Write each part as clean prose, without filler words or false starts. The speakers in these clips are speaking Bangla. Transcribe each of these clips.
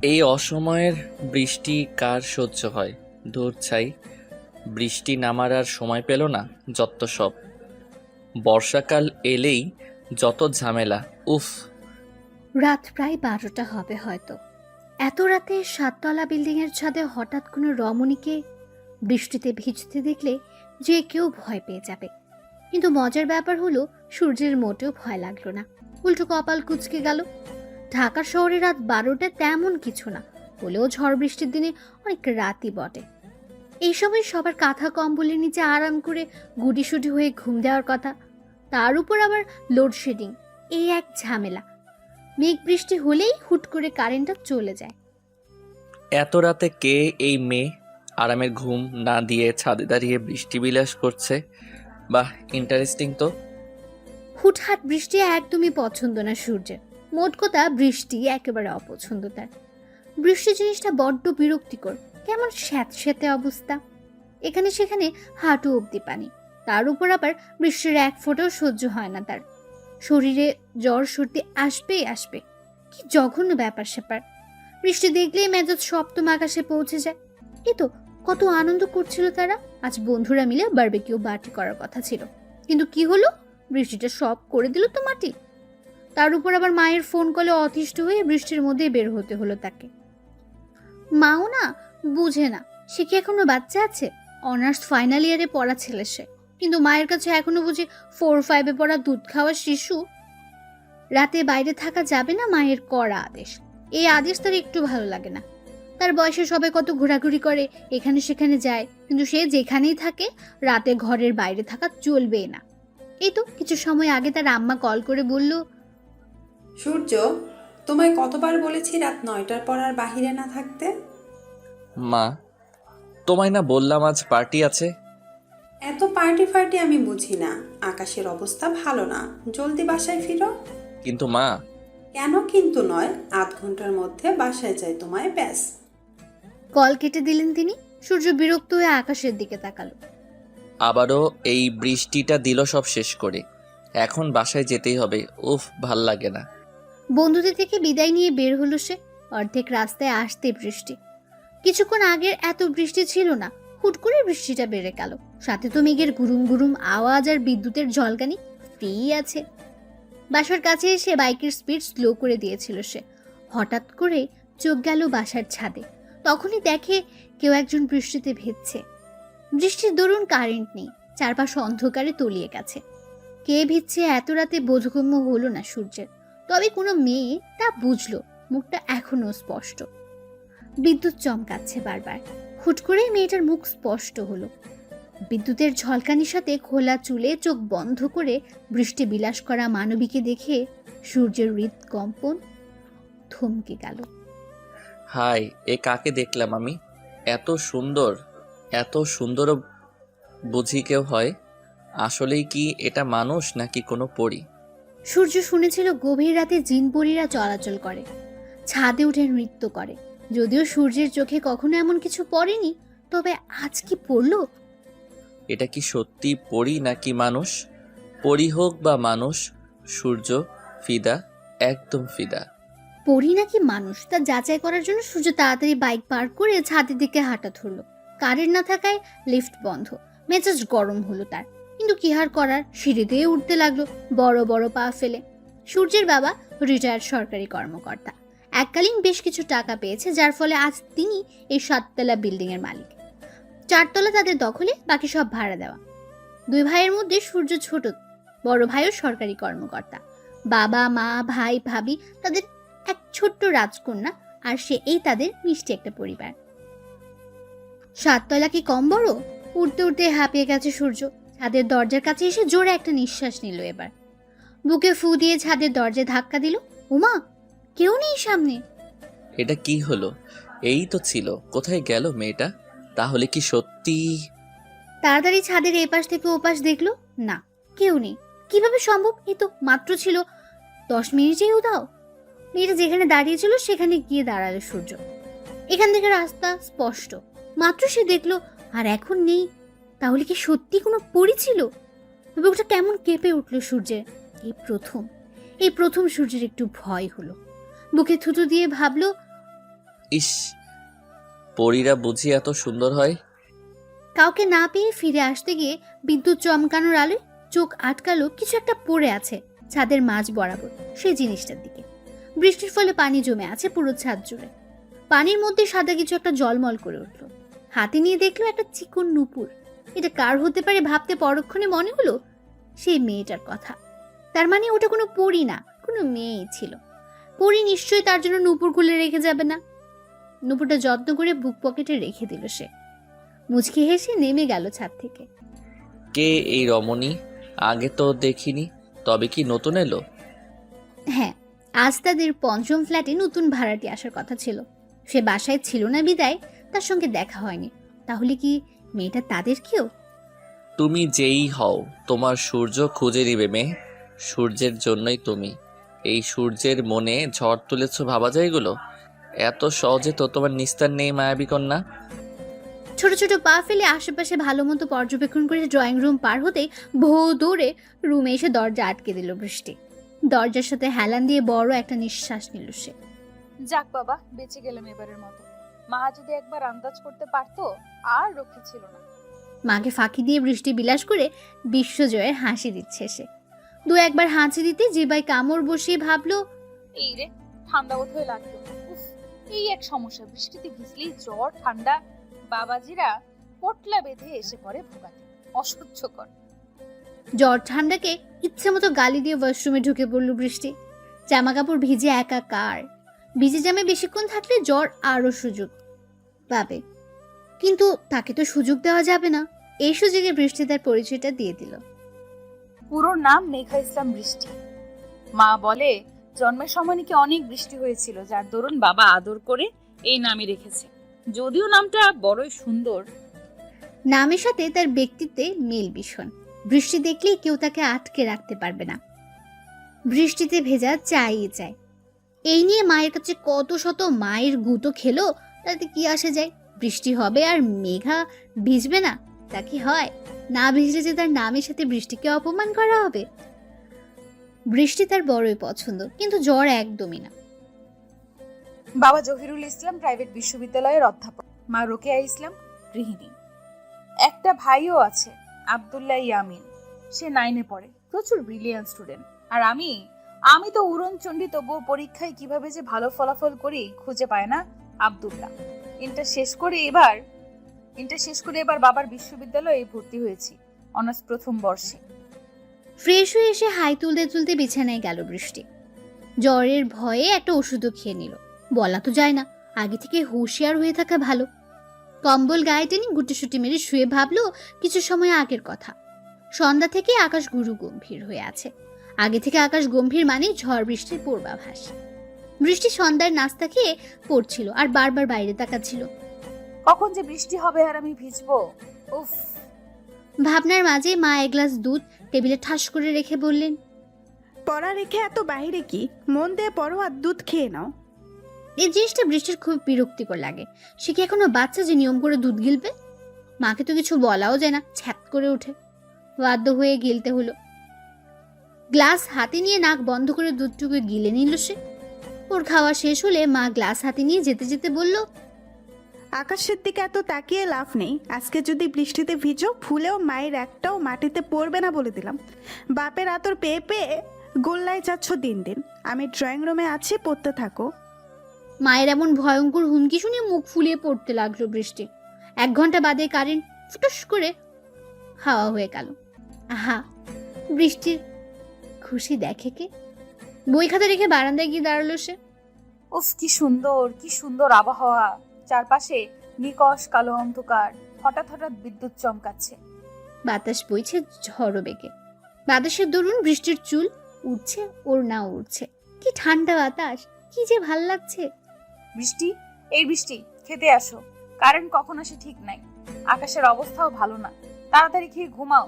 এই অসময়ের বৃষ্টি কার সহ্য হয়? ধুর ছাই, বৃষ্টি নামার আর সময় পেল না। যত সব বর্ষাকাল এলেই যত ঝামেলা, উফ। রাত প্রায় 12টা হবে হয়তো। এত রাতে 7তলা বিল্ডিংয়ের ছাদে হঠাৎ কোনো রমণীকে বৃষ্টিতে ভিজতে দেখলে যে কেউ ভয় পেয়ে যাবে। কিন্তু মজার ব্যাপার হলো সূর্যের মোটেও ভয় লাগলো না, উল্টো কপাল কুঁচকে গেল। ঢাকা শহরে রাত 12টা তেমন কিছু না, হলেও ঝড় বৃষ্টির দিনে অনেক রাতই বটে। এই সময় সবার কাঁথা কম্বলের নিচে আরাম করে গুটিসুটি হয়ে ঘুম দেওয়ার কথা। তার উপর আবার লোডশেডিং, এই এক ঝামেলা। মেঘ বৃষ্টি হলেই হুট করে কারেন্টটা চলে যায়। এত রাতে কে এই মেয়ে আরামের ঘুম না দিয়ে ছাদে দাঁড়িয়ে বৃষ্টি বিলাস করছে? বাহ, ইন্টারেস্টিং তো। হুটহাট বৃষ্টি একদমই পছন্দ না সূর্যের। মোট কথা বৃষ্টি একেবারে অপছন্দ তার। বৃষ্টি জিনিসটা বড্ড বিরক্তিকর, কেমন স্যাঁতস্যাঁতে অবস্থা, এখানে সেখানে হাঁটু অবধি পানি। তার উপর আবার বৃষ্টির এক ফোঁটাও সহ্য হয় না তার। শরীরে জ্বর সর্দি আসবেই আসবে। কি জঘন্য ব্যাপার স্যাপার। বৃষ্টি দেখলেই মেজাজ সপ্তম আকাশে পৌঁছে যায়। এই তো কত আনন্দ করছিল তারা। আজ বন্ধুরা মিলে বারবিকিউ পার্টি করার কথা ছিল, কিন্তু কি হলো, বৃষ্টিটা সব করে দিল তো মাটি। তার উপর আবার মায়ের ফোন কলে অতিষ্ঠ হয়ে বৃষ্টির মধ্যেই বের হতে হলো তাকে। মাও না বুঝে না, সে কি এখনো বাচ্চা আছে? অনার্স ফাইনাল ইয়ারে পড়া ছেলে সে, কিন্তু মায়ের কাছে এখনো বুঝি 4-5-এ পড়া দুধ খাওয়া শিশু। রাতে বাইরে থাকা যাবে না, মায়ের কড়া আদেশ। এই আদেশ তার একটু ভালো লাগে না। তার বয়সে সবাই কত ঘোরাঘুরি করে, এখানে সেখানে যায়, কিন্তু সে যেখানেই থাকে রাতে ঘরের বাইরে থাকা চলবেই না। এই তো কিছু সময় আগে তার আম্মা কল করে বলল, সূর্য, তোমায় কতবার বলেছি রাত 9টার পর আর বাহিরে না থাকতে? মা, তোমায় না বললাম আজ পার্টি আছে? এত পার্টি ফার্টি আমি বুঝি না। আকাশের অবস্থা ভালো না, জলদি বাসায় ফিরো। কিন্তু মা। কেন কিন্তু নয়, আধ ঘন্টার মধ্যে বাসায় যাই তোমায়, ব্যাস। কল কেটে দিলেন তিনি। সূর্য বিরক্ত হয়ে আকাশের দিকে তাকালো। আবারও এই বৃষ্টিটা দিল সব শেষ করে। এখন বাসায় যেতেই হবে, উফ, ভাল লাগে না। বন্ধুদের থেকে বিদায় নিয়ে বের হলো সে। অর্ধেক রাস্তায় আসতে বৃষ্টি। কিছুক্ষণ আগের এত বৃষ্টি ছিল না, হুট করে বৃষ্টিটা বেড়ে গেল। সাথে তো মেঘের গুরুম গুরুম আওয়াজ আর বিদ্যুতের ঝলকানি ফ্রি আছে। বাসার কাছে এসে বাইকের স্পিড স্লো করে দিয়েছিল সে। হঠাৎ করে চোখ গেল বাসার ছাদে। তখনই দেখে কেউ একজন বৃষ্টিতে ভিজছে। বৃষ্টির দরুন কারেন্ট নেই, চারপাশ অন্ধকারে তলিয়ে গেছে। কে ভিজছে এত রাতে বোধগম্য হলো না সূর্যের। তবে কোনো মেয়ে তা বুঝলো, মুখটা এখনো স্পষ্ট। বিদ্যুৎ চমকাচ্ছে বারবার। হুট করে মেয়েটার মুখ স্পষ্ট হলো। বিদ্যুতের ঝলকানির সাথে খোলা চুলে চোখ বন্ধ করে বৃষ্টি বিলাস করা মানবীকে দেখে সূর্যের হৃদকম্পন থমকে গেল। হাই, এ কাকে দেখলাম আমি? এত সুন্দর, এত সুন্দরও বুঝি কেউ হয়? আসলেই কি এটা মানুষ নাকি কোনো পরী? সূর্য শুনেছিল গভীর রাতে জিনপরীরা চলাচল করে, ছাদে উঠে নৃত্য করে। যদিও সূর্যের চোখে কখনো এমন কিছু পড়েনি, তবে আজ কি পড়লো? এটা কি সত্যি পরী নাকি মানুষ? পরী হোক বা মানুষ, সূর্য ফিদা, একদম ফিদা। পরী নাকি মানুষ তা যাচাই করার জন্য সূর্য তাড়াতাড়ি বাইক পার্ক করে ছাদের দিকে হাঁটা ধরল। কারেন্ট না থাকায় লিফট বন্ধ। মেজাজ গরম হলো তার, কিন্তু কি আর করার, সিঁড়ি দিয়ে উঠতে লাগলো বড় বড় পা ফেলে। সূর্যের বাবা রিটায়ার্ড সরকারি কর্মকর্তা। এককালীন বেশ কিছু টাকা পেয়েছে, যার ফলে আজ তিনি এই 7তলা বিল্ডিং এর মালিক। 4তলা তাদের দখলে, বাকি সব ভাড়া দেওয়া। দুই ভাইয়ের মধ্যে সূর্য ছোট, বড় ভাইও সরকারি কর্মকর্তা। বাবা মা ভাই ভাবি, তাদের এক ছোট্ট রাজকন্যা, আর সে এই তাদের মিষ্টি একটা পরিবার। 7তলা কি কম বড়? উঠতে উঠতে হাঁপিয়ে গেছে সূর্য। ছাদের দরজার কাছে এসে জোরে একটা নিঃশ্বাস নিল। এবার বুকে ফু দিয়ে ছাদের দরজায় ধাক্কা দিল। উমা, কেউ নেই সামনে। এটা কি হলো? এই তো ছিল, কোথায় গেল মেয়েটা? তাহলে কি সত্যি? তাড়াতাড়ি ছাদের এপাশ থেকে ওপাশ দেখলো, না, কেউ নেই। কিভাবে সম্ভব? এই তো মাত্র ছিল 10 মিনিটেই উধাও। মেয়েটা যেখানে দাঁড়িয়েছিল সেখানে গিয়ে দাঁড়ালো সূর্য। এখান থেকে রাস্তা স্পষ্ট, মাত্র সে দেখলো, আর এখন নেই। তাহলে কি সত্যি কোনো পরী ছিল? বুকটা কেমন কেঁপে উঠল সূর্যের। এই প্রথম এই প্রথম সূর্যের একটু ভয় হলো। বুকে থুতু দিয়ে ভাবলো, ইস, পরীরা বুঝি এত সুন্দর হয়? কাউকে না পেয়ে ফিরে আসতে গিয়ে বিদ্যুৎ চমকানোর আলোয় চোখ আটকালো কিছু একটা পড়ে আছে ছাদের মাঝ বরাবর, সেই জিনিসটার দিকে। বৃষ্টির ফলে পানি জমে আছে পুরো ছাদ জুড়ে। পানির মধ্যে সাদা কিছু একটা জলমল করে উঠল। হাতে নিয়ে দেখলো একটা চিকন নুপুর। এটা কার হতে পারে ভাবতে পরক্ষণে মনে হলো সেই মেয়েটার কথা। তার মানে ওটা কোনো পরী না, কোনো মেয়েই ছিল। পরী নিশ্চয়ই তার জন্য নুপুর খুলে রেখে যাবে না। নুপুরটা যত্ন করে বুক পকেটে রেখে দিল সে। মুচকি হেসে নেমে গেল ছাদ থেকে। কে এই রমণী? আগে তো দেখিনি। তবে কি নতুন এলো? হ্যাঁ, আজ তাদের পঞ্চম ফ্ল্যাটে নতুন ভাড়াটি আসার কথা ছিল। সে বাসায় ছিল না বিদায় তার সঙ্গে দেখা হয়নি। তাহলে কি মেয়েটা তাদের কেউ? তুমি যেই হও, তোমার সূর্য খুঁজে নিবে মেয়ে। সূর্যের জন্যই তুমি। এই সূর্যের মনে ঝড় তুলেছ ভাবা যায় এগুলো? এত সহজে তো তোমার নিস্তার নেই মায়াবী কন্যা। ছোট ছোট পা ফেলে আশেপাশে ভালো মতো পর্যবেক্ষণ করে ড্রয়িং রুম পার হতেই ভো দৌড়ে রুমে এসে দরজা আটকে দিল বৃষ্টি। দরজার সাথে হেলান দিয়ে বড় একটা নিঃশ্বাস নিল সে। যাক বাবা, বেঁচে গেলাম এবারের মতো। মা যদি একবার আন্দাজ করতে পারতো, আর রক্ষে ছিল না। মাকে ফাঁকি দিয়ে বৃষ্টি বিলাস করে বিশ্বজয়ের হাসি দিচ্ছে সে। দু একবার হাঁচি দিতে জিবায় কামড় বসিয়ে ভাবলো, এই রে, ঠান্ডা বোধ হয়ে লাগলো। উফ, এই এক সমস্যা, বৃষ্টিতে ভিজলেই জ্বর ঠান্ডা। বাবাজিরা পটলা বেঁধে এসে পড়ে ভোগাতে, অসহ্যকর। জ্বর ঠান্ডাকে ইচ্ছে মতো গালি দিয়ে ওয়াশরুমে ঢুকে পড়ল বৃষ্টি। জামা কাপড় ভিজে একাকার। ভিজে জামে বেশিক্ষণ থাকলে জ্বর আরো সুযোগ পাবে, কিন্তু তাকে তো সুযোগ দেওয়া যাবে না। এই সুযোগে বৃষ্টি তার পরিচয়টা দিয়ে দিল। পুরো নাম মেঘা ইসলাম বৃষ্টি। মা বলে জন্মের সময় নাকি অনেক বৃষ্টি হয়েছিল, যার দরুন বাবা আদর করে এই নামই রেখেছে। যদিও নামটা বড়ই সুন্দর। নামের সাথে তার ব্যক্তিত্বে মিল ভীষণ। বৃষ্টি দেখলেই কেউ তাকে আটকে রাখতে পারবে না। বৃষ্টিতে ভেজা চাইই চায়। এই নিয়ে মায়ের কাছে কত শত মায়ের গুঁতো খেলো, তাতে কি আসে যায়? বৃষ্টি হবে আর মেঘা ভিজবে না, তা কি হয়? না ভিজলে যে তার নামের সাথে বৃষ্টিকে অপমান করা হবে। বৃষ্টি তার বড়ই পছন্দ, কিন্তু জ্বর একদমই না। বাবা জহিরুল ইসলাম প্রাইভেট বিশ্ববিদ্যালয়ের অধ্যাপক, মা রোকেয়া ইসলাম গৃহিণী। একটা ভাইও আছে, আব্দুল্লাহ ইয়ামিন। সে 9-এ পড়ে, প্রচুর ব্রিলিয়ান্ট স্টুডেন্ট। আর আমি তো উড়নচণ্ডী, তবুও পরীক্ষায় কিভাবে যে ভালো ফলাফল করি খুঁজে পায় না আব্দুল্লাহ। ইন্টার শেষ করে এবার বাবার বিশ্ববিদ্যালয়ে ভর্তি হয়েছি, অনার্স প্রথম বর্ষে। ফ্রেশ হয়ে এসে হাই তুলতে তুলতে বিছানায় গেল বৃষ্টি। জ্বরের ভয়ে একটা ওষুধও খেয়ে নিল। বলা তো যায় না, আগে থেকে হুঁশিয়ার হয়ে থাকা ভালো। কম্বল গায়ে টেনে গুটিসুটি মেরে শুয়ে ভাবলো কিছু সময় আগের কথা। সন্ধ্যা থেকে আকাশ গুরু গম্ভীর হয়ে আছে। আগে থেকে আকাশ গম্ভীর মানে ঝড় বৃষ্টির পূর্বাভাস। বৃষ্টি সন্ধ্যার নাস্তা খেয়ে পড়ছিল আর বারবার বাইরে তাকাচ্ছিল। কখন যে বৃষ্টি হবে আর আমি ভিজবো, উফ। ভাবনার মাঝে মা এক গ্লাস দুধ টেবিলে ঠাস করে রেখে বললেন, পড়া রেখে এত বাইরে কি? মন দিয়ে পড়ো আর দুধ খেয়ে নাও। এই জিনিসটা বৃষ্টির খুব বিরক্তিকর লাগে। সে কি এখনো বাচ্চা যে নিয়ম করে দুধ গিলবে? মাকে তো কিছু বলাও যায় না, ছ্যাত করে ওঠে। বাধ্য হয়ে গিলতে হলো। গ্লাস হাতে নিয়ে নাক বন্ধ করে দুধটুকু গিলে নিল সে। ওর খাওয়া শেষ হলে মা গ্লাস হাতে নিয়ে যেতে যেতে বলল, আকাশের দিকে এত তাকিয়ে লাভ নেই। আজকে যদি বৃষ্টিতে ভিজো, ভুলেও মায়ের একটাও মাটিতে পড়বে না বলে দিলাম। বাপের আতর পেয়ে পেয়ে গোল্লায় যাচ্ছ দিন দিন। আমি ড্রয়িং রুমে আছি, পড়তে থাকো। মায়ের এমন ভয়ঙ্কর হুমকি শুনে মুখ ফুলিয়ে পড়তে লাগলো বৃষ্টি। 1 ঘন্টা বাদে কারেন্ট ফুটুস করে হাওয়া হয়ে গেল। আহা, বৃষ্টির খুশি দেখে কে? বই খাতা রেখে বারান্দায় গিয়ে দাঁড়ালো সে। উফ, কি সুন্দর আবহাওয়া। চারপাশে নিকশ কালো অন্ধকার, হঠাৎ হঠাৎ বিদ্যুৎ চমকাচ্ছে। বাতাস বইছে ঝড়ো বেগে। বাতাসের দরুন বৃষ্টির চুল উঠছে, ওর না উঠছে। কি ঠান্ডা বাতাস, কি যে ভাল লাগছে। বৃষ্টি খেতে আসো। কারেন্ট কখন আসে ঠিক নাই। আকাশের অবস্থাও ভালো না, তাড়াতাড়ি খেয়ে ঘুমাও।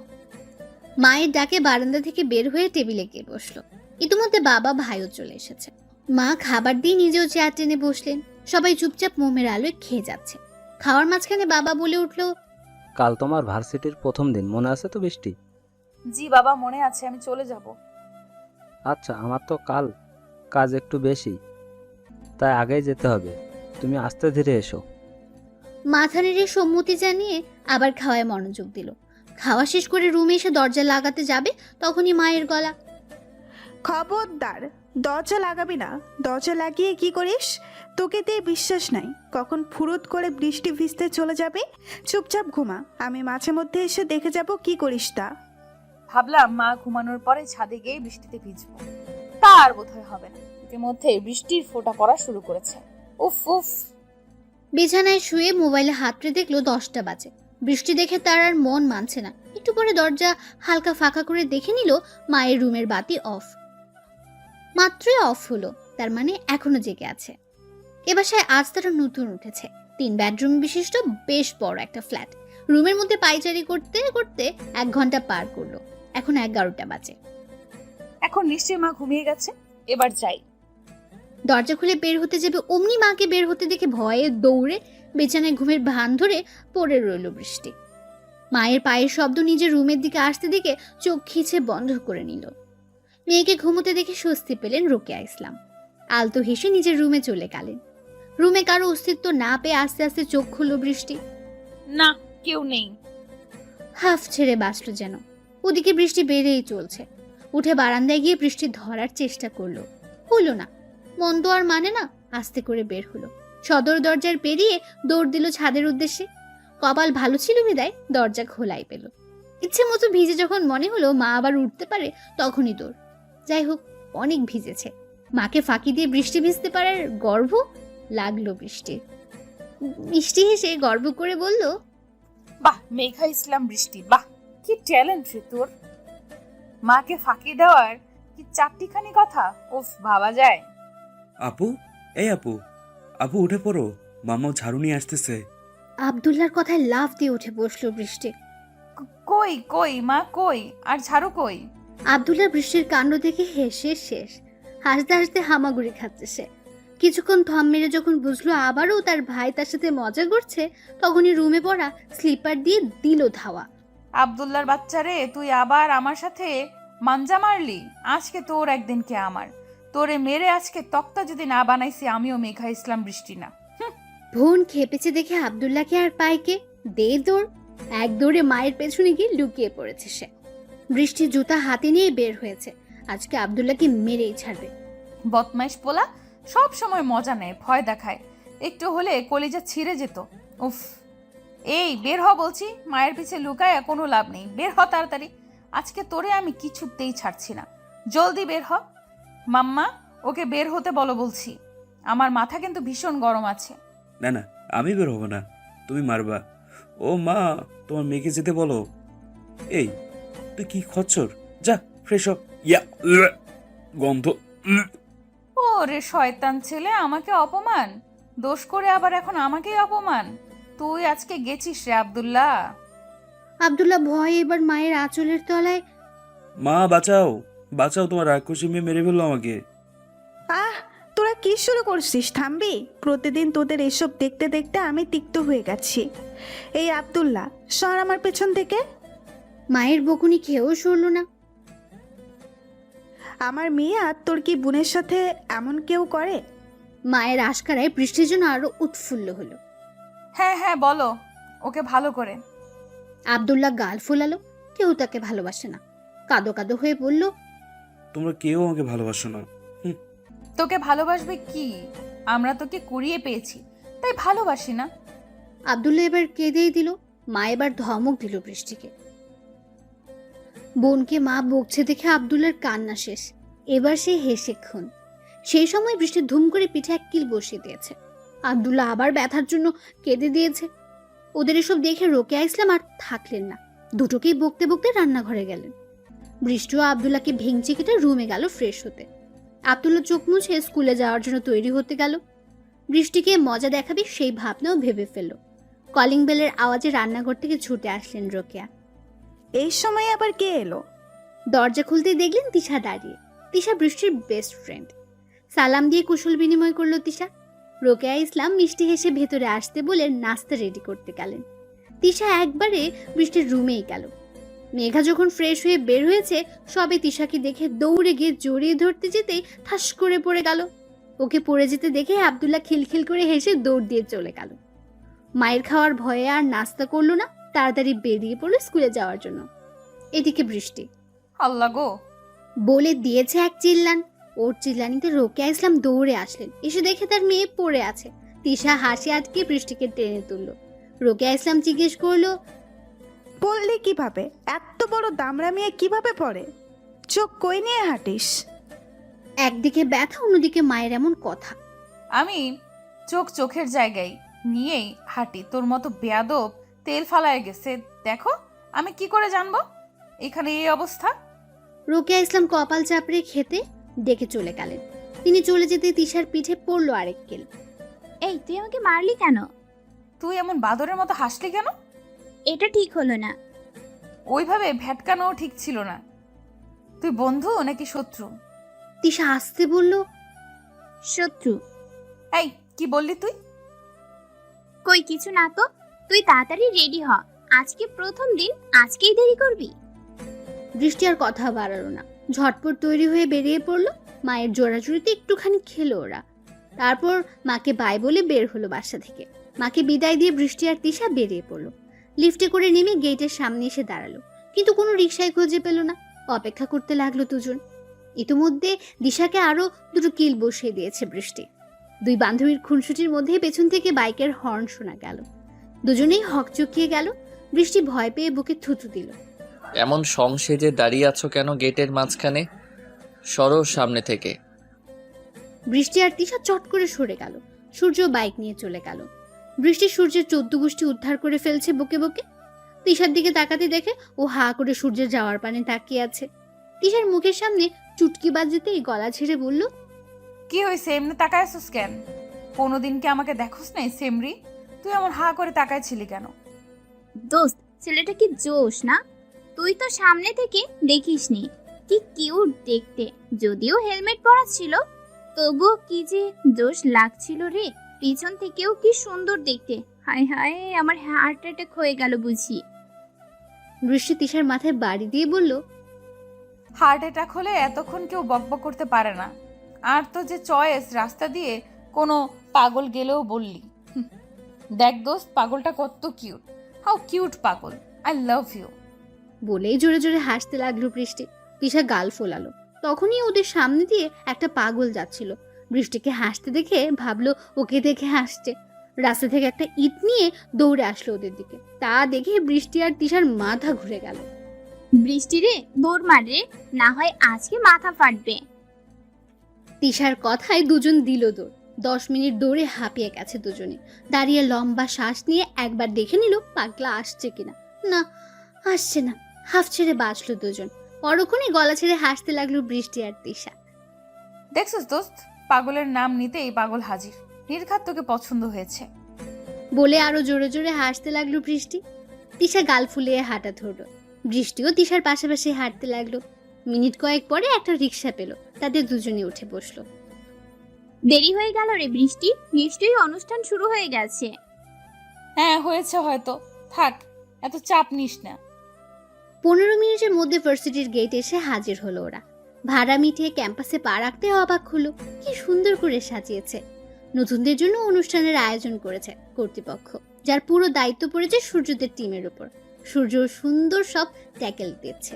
মায়ের ডাকে বারান্দা থেকে বের হয়ে টেবিলে গিয়ে বসলো। ইতিমধ্যে বাবা ভাইও চলে এসেছে। মা খাবার দিয়ে নিজেও চেয়ার টেনে বসলেন। সবাই চুপচাপ মোমের আলোয় খেয়ে যাচ্ছে। খাওয়ার মাঝখানে বাবা বলে উঠলো, কাল তোমার ভার্সিটির প্রথম দিন, মনে আছে তো বৃষ্টি? জি বাবা, মনে আছে, আমি চলে যাব। আচ্ছা, আমার তো কাল কাজ একটু বেশি, তাই আগেই যেতে হবে। তুমি আস্তে ধীরে এসো। মাথা নেড়ে সম্মতি জানিয়ে আবার খাওয়ায় মনোযোগ দিল। খাওয়া শেষ করে রুমে এসে দরজা লাগাতে যাবে, তখনই মায়ের গলা। খবরদার, দরজা লাগাবি না। দরজা লাগিয়ে কি করিস? তোকে দিয়ে বিশ্বাস নাই, কখন ফুরুত করে বৃষ্টি ভিজতে চলে যাবে। চুপচাপ ঘুমা, আমি মাঝে মধ্যে এসে দেখে যাব কি করিস তা। ভাবলাম মা ঘুমানোর পরে ছাদে গিয়ে বৃষ্টিতে ভিজবো, তার বোধহয় হবে না। ইতিমধ্যে বৃষ্টির ফোঁটা পড়া শুরু করেছে। উফ উফ। বিছানায় শুয়ে মোবাইলে হাতড়ে দেখলো 10টা বাজে। বৃষ্টি দেখে তার আর মন মানছে না। একটু পরে দরজা হালকা ফাঁকা করে দেখে নিল মায়ের রুমের বাতি অফ। মাত্রই অফ হলো, তার মানে এখনো জেগে আছে। এ বাসায় আজ তারা নতুন উঠেছে। 3 বেডরুম বিশিষ্ট বেশ বড় একটা ফ্ল্যাট। রুমের মধ্যে পায়চারি করতে করতে 1 ঘন্টা পার করলো। এখন 11টা বাজে। এখন নিশ্চয়ই মা ঘুমিয়ে গেছে, এবার যাই। দরজা খুলে বের হতে যাবে, অমনি মাকে বের হতে দেখে ভয়ে দৌড়ে বিছানায় ঘুমের ভান ধরে পড়ে রইল বৃষ্টি। মায়ের পায়ের শব্দ নিজের রুমের দিকে আসতে দেখে চোখ খিচে বন্ধ করে নিল। মেয়েকে ঘুমোতে দেখে স্বস্তি পেলেন রোকেয়া ইসলাম। আলতো হেসে নিজের রুমে চলে গেলেন। রুমে কারো অস্তিত্ব না পেয়ে আস্তে আস্তে চোখ খুলল বৃষ্টি। না, কেউ নেই। হাফ ছেড়ে বাঁচল যেন। ওদিকে বৃষ্টি বেড়েই চলছে। উঠে বারান্দায় গিয়ে বৃষ্টি ধরার চেষ্টা করলো, হলো না। মন তো আর মানে না, আস্তে করে বের হলো। সদর দরজার পেরিয়ে দৌড় দিল ছাদের উদ্দেশ্যে। কপাল ভালো ছিল বিদায় দরজা খোলাই পেল। ইচ্ছে মতো ভিজে যখন মনে হলো মা আবার উঠতে পারে, তখনই দৌড়। যাই হোক, অনেক ভিজেছে। মাকে ফাঁকি দিয়ে বৃষ্টি ভিজতে পারার গর্ব লাগলো বৃষ্টির। মিষ্টি হেসে গর্ব করে বলল, বাহ মেঘা ইসলাম বৃষ্টি, বাহ কি ট্যালেন্ট রে তোর। মাকে ফাঁকি দেওয়ার কি চারটিখানি কথা, উফ ভাবা যায়। আপু, এই আপু, আপু উঠে পড়ো, মামা ঝাড়ু নিয়ে আসতেছে। আব্দুল্লাহর কথায় লাফ দিয়ে উঠে বসলো বৃষ্টি। কই কই মা কই, আর ঝাড়ু কই? আব্দুল্লাহ বৃষ্টির কাণ্ড দেখে হেসে শেষ। হাসতে হাসতে হামাগুড়ি খাচ্ছে সে। কিছুক্ষণ থম মেরে যখন বুঝলো আবারও তার ভাই তার সাথে মজা করছে, তখনই রুমে পড়া স্লিপার দিয়ে দিল ধাওয়া। আব্দুল্লাহর বাচ্চারে, তুই আবার আমার সাথে মাঞ্জা মারলি। আজকে তোর একদিন কে আমার। তোরে মেরে আজকে তক্তা যদি না বানাইছি, আমিও মেঘা ইসলাম বৃষ্টি না। বোন খেপেছে দেখে আব্দুল্লাহকে আর পাইকে দে দৌড়। এক দৌড়ে মায়ের পেছনে গিয়ে লুকিয়ে পড়েছে সে। বৃষ্টি জুতা হাতে নিয়ে বের হয়েছে। আজকে আব্দুল্লাহকে মেরেই ছাড়বে। বদমাইশ পোলা সব সময় মজা নেয়, ভয় দেখায়। একটু হলে কলিজা ছিঁড়ে যেত। উফ, এই বের হ বলছি। মায়ের পিছে লুকায় কোনো লাভ নেই, বের হ তাড়াতাড়ি। আজকে তোরে আমি কিছুতেই ছাড়ছি না, জলদি বের হ। মাম্মা, ওকে বের হতে বলো বলছি। আমার মাথা কিন্তু ভীষণ গরম আছে। না না, আমি বের হবো না, তুমি মারবা। ও মা, তোমার মেয়েকে যেতে বলো। এই তুই কি খচ্চর, যা ফ্রেশ হ। ইয়া গন্ধ। ও রে শয়তান ছেলে, আমাকে অপমান দোষ করে আবার এখন আমাকেই অপমান। তুই আজকে গেছিস রে আব্দুল্লাহ। আব্দুল্লাহ ভয়ে এবার মায়ের আঁচলের তলায়। মা বাঁচাও, বাঁচাও, তোমার রাক্ষসী মেয়ে মেরে ফেললো আমাকে। আহ, তোরা কি শুরু করছিস? থামবি? প্রতিদিন তোদের এসব দেখতে দেখতে আমি তিক্ত হয়ে গেছি। এই আব্দুল্লাহ, সর আমার পেছন থেকে। মায়ের বকুনি খেয়েও সরল না। আমার মেয়ে আর তোর কি বোনের সাথে এমন কেউ করে? মায়ের আশকারায় বৃষ্টির জন্য আরো উৎফুল্ল হলো। হ্যাঁ হ্যাঁ বলো, ওকে ভালো করে। আব্দুল্লাহ গাল ফুলালো। কেউ তাকে ভালোবাসে না। কাঁদো কাঁদো হয়ে বলল, তোমরা কেউ আমাকে ভালোবাসো না। তোকে ভালোবাসবে কি? আমরা তোকে কুড়িয়ে পেয়েছি, তাই ভালোবাসি না। আব্দুল্লাহ এবার কেঁদেই দিল। মা এবার ধমক দিল বৃষ্টিকে। বোনকে মা বকছে দেখে আব্দুল্লাহর কান্না শেষ। এবার সে হেসে খুন। সেই সময় বৃষ্টি ধুম করে পিঠে এক কিল বসিয়ে দিয়েছে। আব্দুল্লাহ আবার ব্যথার জন্য কেঁদে দিয়েছে। ওদের এসব দেখে রোকেয়া ইসলাম আর থাকলেন না। দুটোকেই বকতে বকতে রান্নাঘরে গেলেন। বৃষ্টিও আব্দুল্লাহকে ভেঙচি কেটে রুমে গেল ফ্রেশ হতে। আব্দুল্লাহ চোখ মুছে স্কুলে যাওয়ার জন্য তৈরি হতে গেল। বৃষ্টিকে মজা দেখাবে সেই ভাবনাও ভেবে ফেলল। কলিং বেলের আওয়াজে রান্নাঘর থেকে ছুটে আসলেন রোকেয়া। এই সময় আবার কে এলো? দরজা খুলতেই দেখলেন তিশা দাঁড়িয়ে। তিশা বৃষ্টির বেস্ট ফ্রেন্ড। সালাম দিয়ে কুশল বিনিময় করলো তিশা। রোকেয়া ইসলাম মিষ্টি হেসে ভেতরে আসতে বলে নাস্তা রেডি করতে গেলেন। তিশা একবারে বৃষ্টির রুমেই গেল। মেঘা যখন ফ্রেশ হয়ে বের হয়েছে সবে তিশাকে দেখে দৌড়ে গিয়ে জড়িয়ে ধরতে যেতেই ঠাস করে পড়ে গেল। ওকে পড়ে যেতে দেখে আব্দুল্লাহ খিলখিল করে হেসে দৌড় দিয়ে চলে গেল। মায়ের খাওয়ার ভয়ে আর নাস্তা করলো না, তাড়াতাড়ি বেরিয়ে পড়লো স্কুলে যাওয়ার জন্য। এদিকে বৃষ্টি আল্লাহ গো, বলে দিয়েছে এক চিল্লান। ওর চিল্লানিতে রোকেয়া ইসলাম দৌড়ে আসলেন। এসে দেখে তার মেয়ে পড়ে আছে। তিশা হাসি আটকে বৃষ্টিকে টেনে তুললো। রোকেয়া ইসলাম জিজ্ঞেস করলো, পড়লি কিভাবে? এত বড় দামড়া মেয়ে কিভাবে পড়ে? চোখ কই নিয়ে হাঁটিস? একদিকে ব্যথা, অন্যদিকে মায়ের এমন কথা। আমি চোখের জায়গায় নিয়েই হাঁটি। তোর মতো বেয়াদব তেল ফালায় গেছে। দেখো আমি কি করে জানবো এখানে এই অবস্থা? রোকেয়া ইসলাম কপাল চাপড়ে খেতে ডেকে চলে গেলেন। তিনি চলে যেতে তিশার পিঠে পড়লো আরেক কেল। এই তুই আমাকে মারলি কেন? তুই এমন বাদরের মতো হাসলি কেন? এটা ঠিক হলো না। ওইভাবে ভ্যাটকানো ঠিক ছিল না। তুই বন্ধু নাকি শত্রু? তিশা আসতে বলল, শত্রু। এই কি বললি তুই? কই কিছু না তো। তুই তাড়াতাড়ি রেডি হ, আজকে প্রথম দিন, আজকেই দেরি করবি? বৃষ্টি আর কথা বাড়ালো না, ঝটপট তৈরি হয়ে বেরিয়ে পড়লো। মায়ের জোড়াজুড়িতে একটুখানি খেলো ওরা। তারপর মাকে বাই বলে বের হলো বাসা থেকে। মাকে বিদায় দিয়ে বৃষ্টি আর তিশা বেরিয়ে পড়লো। লিফটে করে নেমে গেটের সামনে এসে দাঁড়ালো, কিন্তু কোনো রিকশায় খুঁজে পেল না। অপেক্ষা করতে লাগলো দুজন। ইতিমধ্যে দিশাকে আরো দুটো কিল বসিয়ে দিয়েছে বৃষ্টি। দুই বান্ধবীর খুনসুটির মধ্যে পেছন থেকে বাইকের হর্ন শোনা গেল। দুজনেই হকচকিয়ে গেল। বৃষ্টি ভয় পেয়ে বুকে থুতু দিল। এমন সংসেজে দাঁড়িয়ে আছো কেন গেটের মাঝখানে? সরো সামনে থেকে। বৃষ্টি আর তিশা চট করে সরে গেল। সূর্য বাইক নিয়ে চলে গেল। বৃষ্টি সূর্যের 14 গোষ্ঠী উদ্ধার করে ফেলছে বুকে বুকে। তিশার দিকে তাকাতে দেখে ও হা করে সূর্যের যাওয়ার পানে তাকিয়ে আছে। তিশার মুখের সামনে চুটকি বাজতেই গলা ছেড়ে বলল, কি হয়েছে? এমনি তাকায় আছিস কেন? কোনোদিন কি আমাকে দেখোস নাই সেমরি? তুই এমন হা করে তাকাইছিলি কেন? দোস্ত, ছেলেটা কি জোশ না? তুই তো সামনে থেকে দেখিসনি। কি কিউট দেখতে, যদিও হেলমেট পরা ছিল, তবুও কি যে জোশ লাগছিল রে। পিছন থেকেও কি সুন্দর দেখতে। হায় হায়, আমার হার্ট অ্যাটাক হয়ে গেল বুঝি। বৃষ্টি তিশার মাথায় বাড়ি দিয়ে বলল, হার্ট অ্যাটাক হলে এতক্ষণ কেউ বকবক করতে পারে না। আর তো যে চয়েস, রাস্তা দিয়ে কোনো পাগল গেলেও বললি। দেখ দোস্ত, পাগলটা কত কিউট। হাউ কিউট পাগল, আই লাভ ইউ। বলেই জোরে জোরে হাসতে লাগলো বৃষ্টি। তিশা গাল ফোলালো। তখনই ওদের সামনে দিয়ে একটা পাগল যাচ্ছিল। বৃষ্টিকে হাসতে দেখে ভাবলো ওকে দেখে হাসছে। রাস্তা থেকে একটা ইট নিয়ে দৌড়ে আসলো ওদের দিকে। তা দেখে বৃষ্টি আর তিশার মাথা ঘুরে গেল। বৃষ্টি রে, দৌড় মার রে, না হয় আজকে মাথা ফাটবে। তিশার কথায় দুজন দিল দৌড়। 10 মিনিট দৌড়ে হাঁপিয়ে গেছে দুজনে। দাঁড়িয়ে লম্বা শ্বাস নিয়ে একবার দেখে নিল পাগলা আসছে কিনা। না, আসছে না। হাফ ছেড়ে বাঁচলো দুজন। পরক্ষণে গলা ছেড়ে হাসতে লাগলো বৃষ্টি আর তিশা। দেখছিস দোস্ত, পাগলের নাম নিতেই পাগল হাজির। নির্ঘাত তোকে পছন্দ হয়েছে বলে আরো জোরে জোরে হাসতে লাগলো বৃষ্টি। তিশা গাল ফুলিয়ে হাঁটা ধরলো। বৃষ্টিও তিশার পাশাপাশি হাঁটতে লাগলো। মিনিট কয়েক পরে একটা রিক্সা পেল। তাদের দুজনে উঠে বসলো। দেরি হয়ে গেল রে বৃষ্টি, নিশ্চয়ই অনুষ্ঠান শুরু হয়ে গেছে। হ্যাঁ হয়েছে হয়তো, থাক এত চাপ নিস না। 15 মিনিটের মধ্যে ভার্সিটির গেট এসে হাজির হলো ওরা। ভাড়া মিটিয়ে ক্যাম্পাসে পা রাখতে অবাক হলো। কি সুন্দর করে সাজিয়েছে। নতুনদের জন্য অনুষ্ঠানের আয়োজন করেছে কর্তৃপক্ষ, যার পুরো দায়িত্ব পড়েছে সূর্যদের টিমের উপর। সূর্য সুন্দর সব ট্যাকেল দিচ্ছে।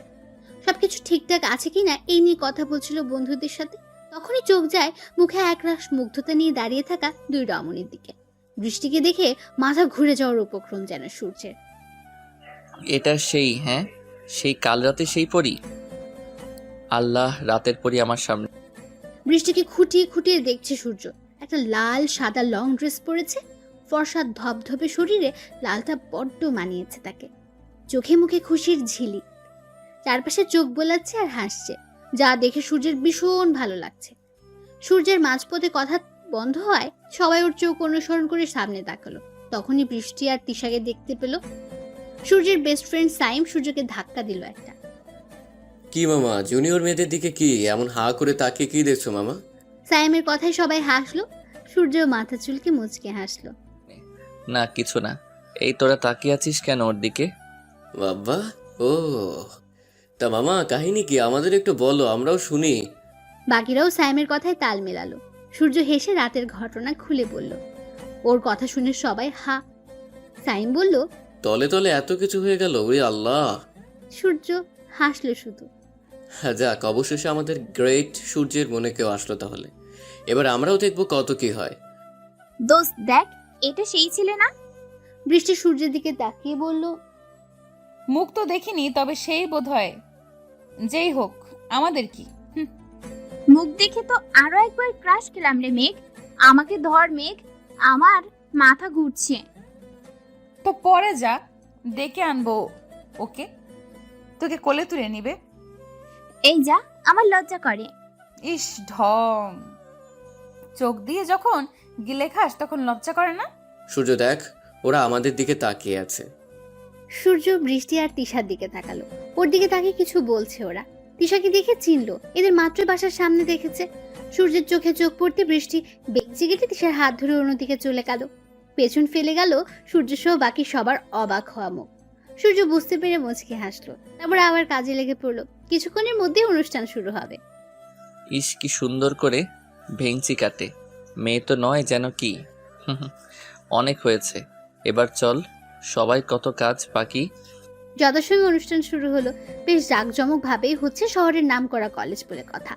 সবকিছু ঠিকঠাক আছে কিনা এই নিয়ে কথা বলছিল বন্ধুদের সাথে। তখনই চোখ যায় মুখে একরাশ মুগ্ধতা নিয়ে দাঁড়িয়ে থাকা দুই রমণীর দিকে। বৃষ্টিকে দেখে মাথা ঘুরে যাওয়ার উপক্রম যেন সূর্যের। এটা সেই, হ্যাঁ, সেই কাল রাতে সেই পরি। আল্লাহ, রাতের পরি আমার সামনে। বৃষ্টিকে খুঁটিয়ে খুঁটিয়ে দেখছে সূর্য। একটা লাল সাদা লং ড্রেস পরেছে। ফর্সা ধবধবে শরীরে লালটা বড্ড মানিয়েছে তাকে। চোখে মুখে খুশির ঝিলিক। চারপাশে চোখ বোলাচ্ছে আর হাসছে, যা দেখে সূর্যের ভীষণ ভালো লাগছে। সূর্যের মাঝপথে কথা বন্ধ হয়, সবাই ওর চোখ অনুসরণ করে সামনে তাকালো। তখনই বৃষ্টি আর তিশাকে দেখতে পেল। সূর্যের বেস্ট ফ্রেন্ড সাইম সূর্যকে ধাক্কা দিল একটা। কি মামা, জুনিয়র মেয়েদের দিকে কি এমন হা করে তাকিয়ে কি দেখছো মামা? সাইমের কথায় সবাই হাসলো। সূর্য মাথা চুলকে মুচকে হাসলো। না, কিছু না। এই তোরা তাকিয়ে আছিস কেন ওর দিকে? বাবা, ও, তা মামা কাহিনী কি আমাদের একটু বলো, আমরাও শুনি। বাকিরাও সাইমের কথায় তাল মেলালো। সূর্য হেসে রাতের ঘটনা খুলে বলল। ওর কথা শুনে সবাই হা। সাইম বলল। তলে তলে এত কিছু হয়ে গেল, ওরে আল্লাহ। সূর্য হাসলো শুধু। যাক, অবশেষে আমাদের গ্রেট সূর্যের মনে কেউ আসলো তাহলে। এবার আমরাও দেখবো কত কি হয়। দোস্ত দেখ, এটা সেই ছেলে না? বৃষ্টি সূর্যের দিকে তাকিয়ে বলল। মুখ তো দেখিনি, তবে সেই বোধ হয়। যেই হোক, আমাদের কি? মুখ দেখে তো আরো একবার ক্রাশ খেলাম রে মেঘ। আমাকে ধর মেঘ, আমার মাথা ঘুরছে। তো পরে যা, ডেকে আনবো ওকে, তোকে কোলে তুলে নিবে। এই যা, আমার লজ্জা করে। ইস ঢং, চোখ দিয়ে যখন গিলে খাস তখন লজ্জা করে না? সূর্য দেখ, ওরা আমাদের দিকে তাকিয়ে আছে। সূর্য বৃষ্টি আর তিশার দিকে তাকালো। ওর দিকে তাকিয়ে কিছু বলছে ওরা। তিশাকে দেখে চিনলো, এদের মাত্র বাসার সামনে দেখেছে। সূর্যের চোখে চোখ পড়তে বৃষ্টি বেগচে গেটে তিশার হাত ধরে অন্যদিকে চলে গেল। পেছন ফেলে গেল সূর্য সহ বাকি সবার অবাক হওয়া মুখ। সূর্য বুঝতে পেরে মুচকি হাসলো, তারপর আবার কাজে লেগে পড়লো। কিছুক্ষণের মধ্যেই অনুষ্ঠান শুরু হবে। ইস কি সুন্দর করে ভেঙচি কাটে, মেয়ে তো নয় যেন কি। অনেক হয়েছে, এবার চল, সবাই কত কাজ বাকি। যথাসময়ে অনুষ্ঠান শুরু হলো। বেশ জাঁকজমক ভাবেই হচ্ছে শহরের নামকরা কলেজ বলে কথা।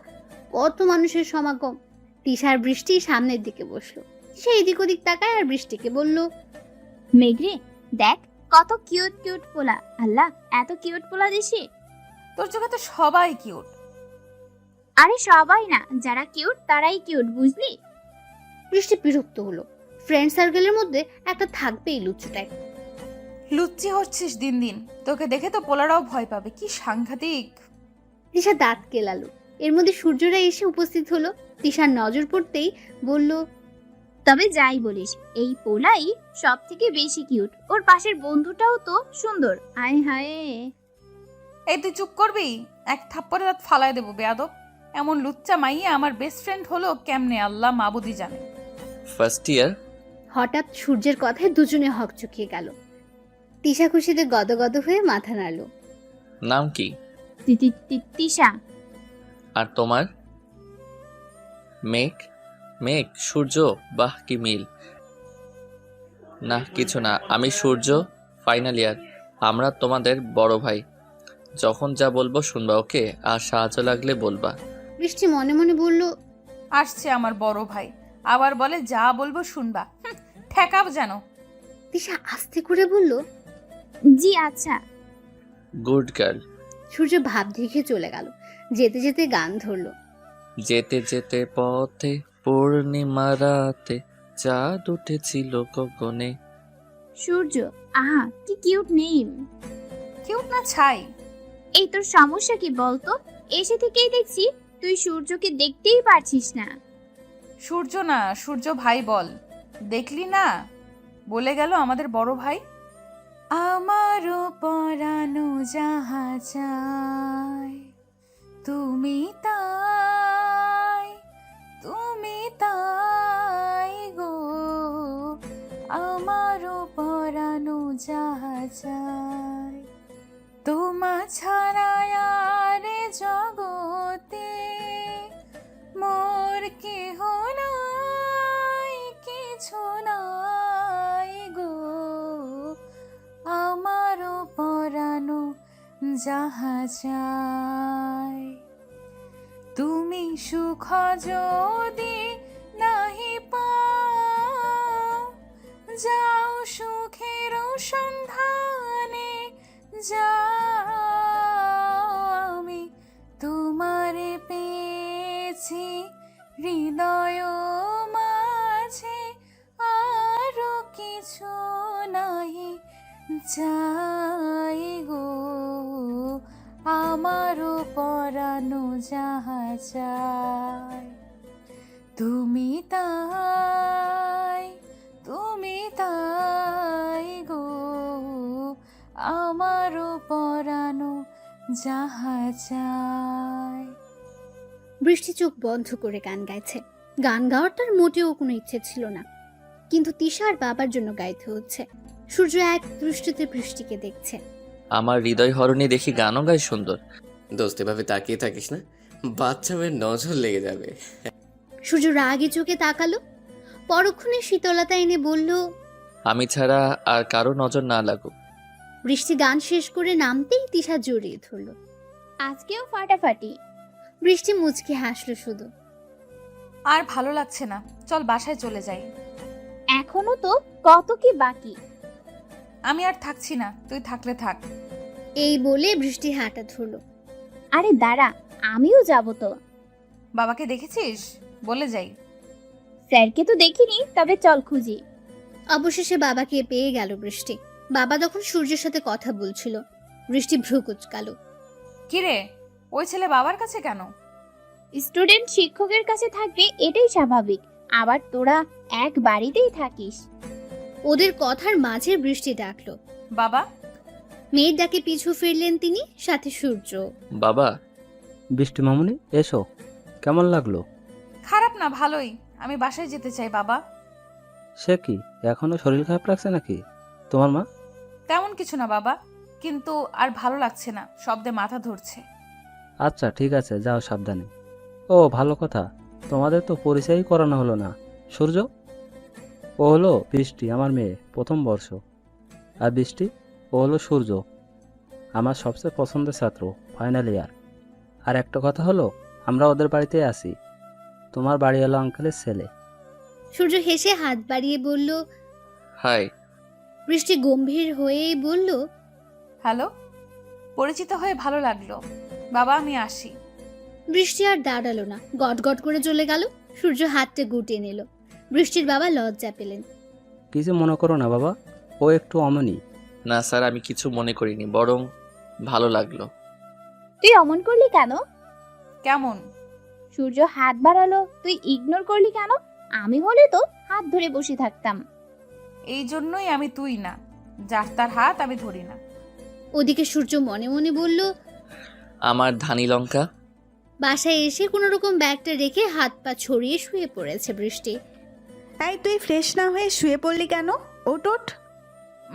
কত মানুষের সমাগম। তিশার বৃষ্টি সামনের দিকে বসলো। সে এদিক ওদিক তাকায় আর বৃষ্টিকে বলল। মেঘরে দেখ, কত কিউট কিউট পোলা। আল্লাহ, এত কিউট পোলা দেশে। তোর চোখে তো সবাই কিউট। আরে সবাই না, যারা কিউট তারাই কিউট, বুঝলি? বৃষ্টি বিরক্ত হলো। ফ্রেন্ড সার্কেলের মধ্যে একটা থাকবেই লুচ্চুটাই। লুচ্চি হচ্ছিস দিন দিন, তোকে দেখে তো পোলারাও ভয় পাবে। কি সাংঘাতিক। তিশা দাঁত কেলালো। এর মধ্যে সূর্যরা এসে উপস্থিত হলো। তিশার নজর পড়তেই বলল। তবে যাই বলিস, এই পোলাই সব থেকে বেশি কিউট। ওর পাশের বন্ধুটাও তো সুন্দর। আয় হায়। এই তুই চুপ করবি? এক থাপ্পড়ে দাঁত ফালায় দেবো বেয়াদব। এমন লুচ্চা মাইয়া আমার বেস্ট ফ্রেন্ড হলো কেমনে, আল্লাহ মাবুদি জানে। First year. হঠাৎ সূর্যের কথায় দুজনে হকচকিয়ে গেল। তিশা খুশিতে গদগদ হয়ে মাথা নাড়ল। নাম কি? তিশা। আর তোমার? মেঘ। মেঘ, সূর্য, বাহ কি মিল। না কিছু না, আমি সূর্য, ফাইনাল ইয়ার। আমরা তোমাদের বড় ভাই। যখন যা বলবো শুনবা, ওকে? আর সাহায্য লাগলে বলবা। বৃষ্টি মনে মনে বলল। আসছে আমার বড় ভাই, আবার বলে যা বলবো শুনবা। ঠেকাব যেন। তিশা আস্তে করে বলল। জি আচ্ছা। Good girl. সূর্য ভাব দেখে চলে গেল। যেতে যেতে গান ধরলো। যেতে যেতে পথে পূর্ণিমা রাতে চাঁদ উঠেছিল গগনে। সূর্য, আহা কি কিউট নেম। কিউট না ছাই। এই তোর সমস্যা কি বলতো? এসে থেকেই দেখছি তুই সূর্যকে দেখতেই পারছিস না। সূর্য না, সূর্য ভাই বল। দেখলি না, বলে গেল আমাদের বড় ভাই। আমারও পরানো যাহা চায়, তুমি তাই, তুমি তাই গো। আমারও পরানো যাহা চায়, তোমা ছাড়া আর জগতে মোর কেহ নাই, কিছু নাই গো। আমারও পরানো যাহা চায়, তুমি সুখ যদি নাহি পাও, যাও সুখের সন্ধানে যাও। আমি তোমারে পেয়েছি হৃদয় মাঝে, আরো কিছু নাহি চাই গো। আমারও পরানো যাহা চায়, তুমি তাই, তুমি তাই গো। আমারও পরানো যাহা চায়। বৃষ্টি চোখ বন্ধ করে গান গাইছে। গান গাওয়ার তার মোটেও কোনো ইচ্ছে ছিল না, কিন্তু তিশা আর বাবার জন্য গাইতে হচ্ছে। সূর্য এক দৃষ্টিতে বৃষ্টিকে দেখছে। আমার হৃদয় হরণী দেখি গানও গায় সুন্দর। দোস্ত এভাবে তাকিয়ে থাকিস না, বাচ্চা মেয়ের নজর লেগে যাবে। সূর্য রাগে চোখে তাকালো, পরক্ষণে শীতলতা এনে বলল, আমি ছাড়া আর কারো নজর না লাগুক। বৃষ্টি গান শেষ করে নামতেই তিশা জড়িয়ে ধরল। আজকেও ফাটাফাটি। বৃষ্টি মুচকি হাসলো শুধু। আর ভালো লাগছে না, চল বাসায় চলে যাই। এখনো তো কত কি বাকি। আমি আর থাকছি না, তুই থাকলে থাক। এই বলে বৃষ্টি হাঁটা ধরল। আরে দাঁড়া, আমিও যাব তো। বাবাকে দেখেছিস? বলে যাই। স্যারকে তো দেখিনি, তবে চল খুঁজি। অবশেষে বাবাকে পেয়ে গেল বৃষ্টি। বাবা তখন সূর্যের সাথে কথা বলছিল। বৃষ্টি ভ্রু কুচকালো। কিরে, ওই ছেলে বাবার কাছে কেন? স্টুডেন্ট শিক্ষকের কাছে থাকবে, এটাই স্বাভাবিক। আবার তোরা এক বাড়িতেই থাকিস। ওদের কথার মাঝে বৃষ্টি ডাকলো। বাবা। মেয়ের ডাকে পিছু ফিরলেন তিনি, সাথে সূর্য। বাবা। বৃষ্টি মামুনি এসো, কেমন লাগলো? খারাপ না, ভালোই। আমি বাসায় যেতে চাই বাবা। সে কি, এখনো শরীর খারাপ লাগছে নাকি তোমার মা? তেমন কিছু না বাবা, কিন্তু আর ভালো লাগছে না, শব্দে মাথা ধরছে। আচ্ছা ঠিক আছে, যাও সাবধানে। ও ভালো কথা, তোমাদের তো পরিচয়ই করানো হলো না। সূর্য, ও হলো বৃষ্টি, আমার মেয়ে, প্রথম বর্ষ। আর বৃষ্টি, ও হলো সূর্য, আমার সবচেয়ে পছন্দের ছাত্র, ফাইনাল ইয়ার। আর একটা কথা হলো, আমরা ওদের বাড়িতে আছি। তোমার বাড়ি হলো আঙ্কেলের ছেলে। সূর্য হেসে হাত বাড়িয়ে বলল, হাই। বৃষ্টি গম্ভীর হয়েই বলল, হ্যালো, পরিচিত হয়ে ভালো লাগলো বাবা, আমি আসি। বৃষ্টি আর দাঁড়ালো না, গটগট করে চলে গেল। সূর্য হাতটা গুটিয়ে নিল। বৃষ্টির বাবা লজ্জা পেলেন। কিছু মনে করো না বাবা, ও একটু অমনি। না স্যার, আমি কিছু মনে করিনি, বরং ভালো লাগলো। তুই অমন করলি কেন? কেমন? সূর্য হাত বাড়ালো, তুই ইগনোর করলি কেন? আমি হলে তো হাত ধরে বসে থাকতাম। এই জন্যই আমি তুই না, যার তার হাত আমি ধরি না। ওদিকে সূর্য মনে মনে বলল, আমার ধানি লঙ্কা। বাসায় এসে কোনো রকম ব্যাগটা রেখে হাত পা ছড়িয়ে শুয়ে পড়েছে বৃষ্টি। তাই তুই ফ্রেশ না হয়ে শুয়ে পড়লি কেন? ওট ওঠ।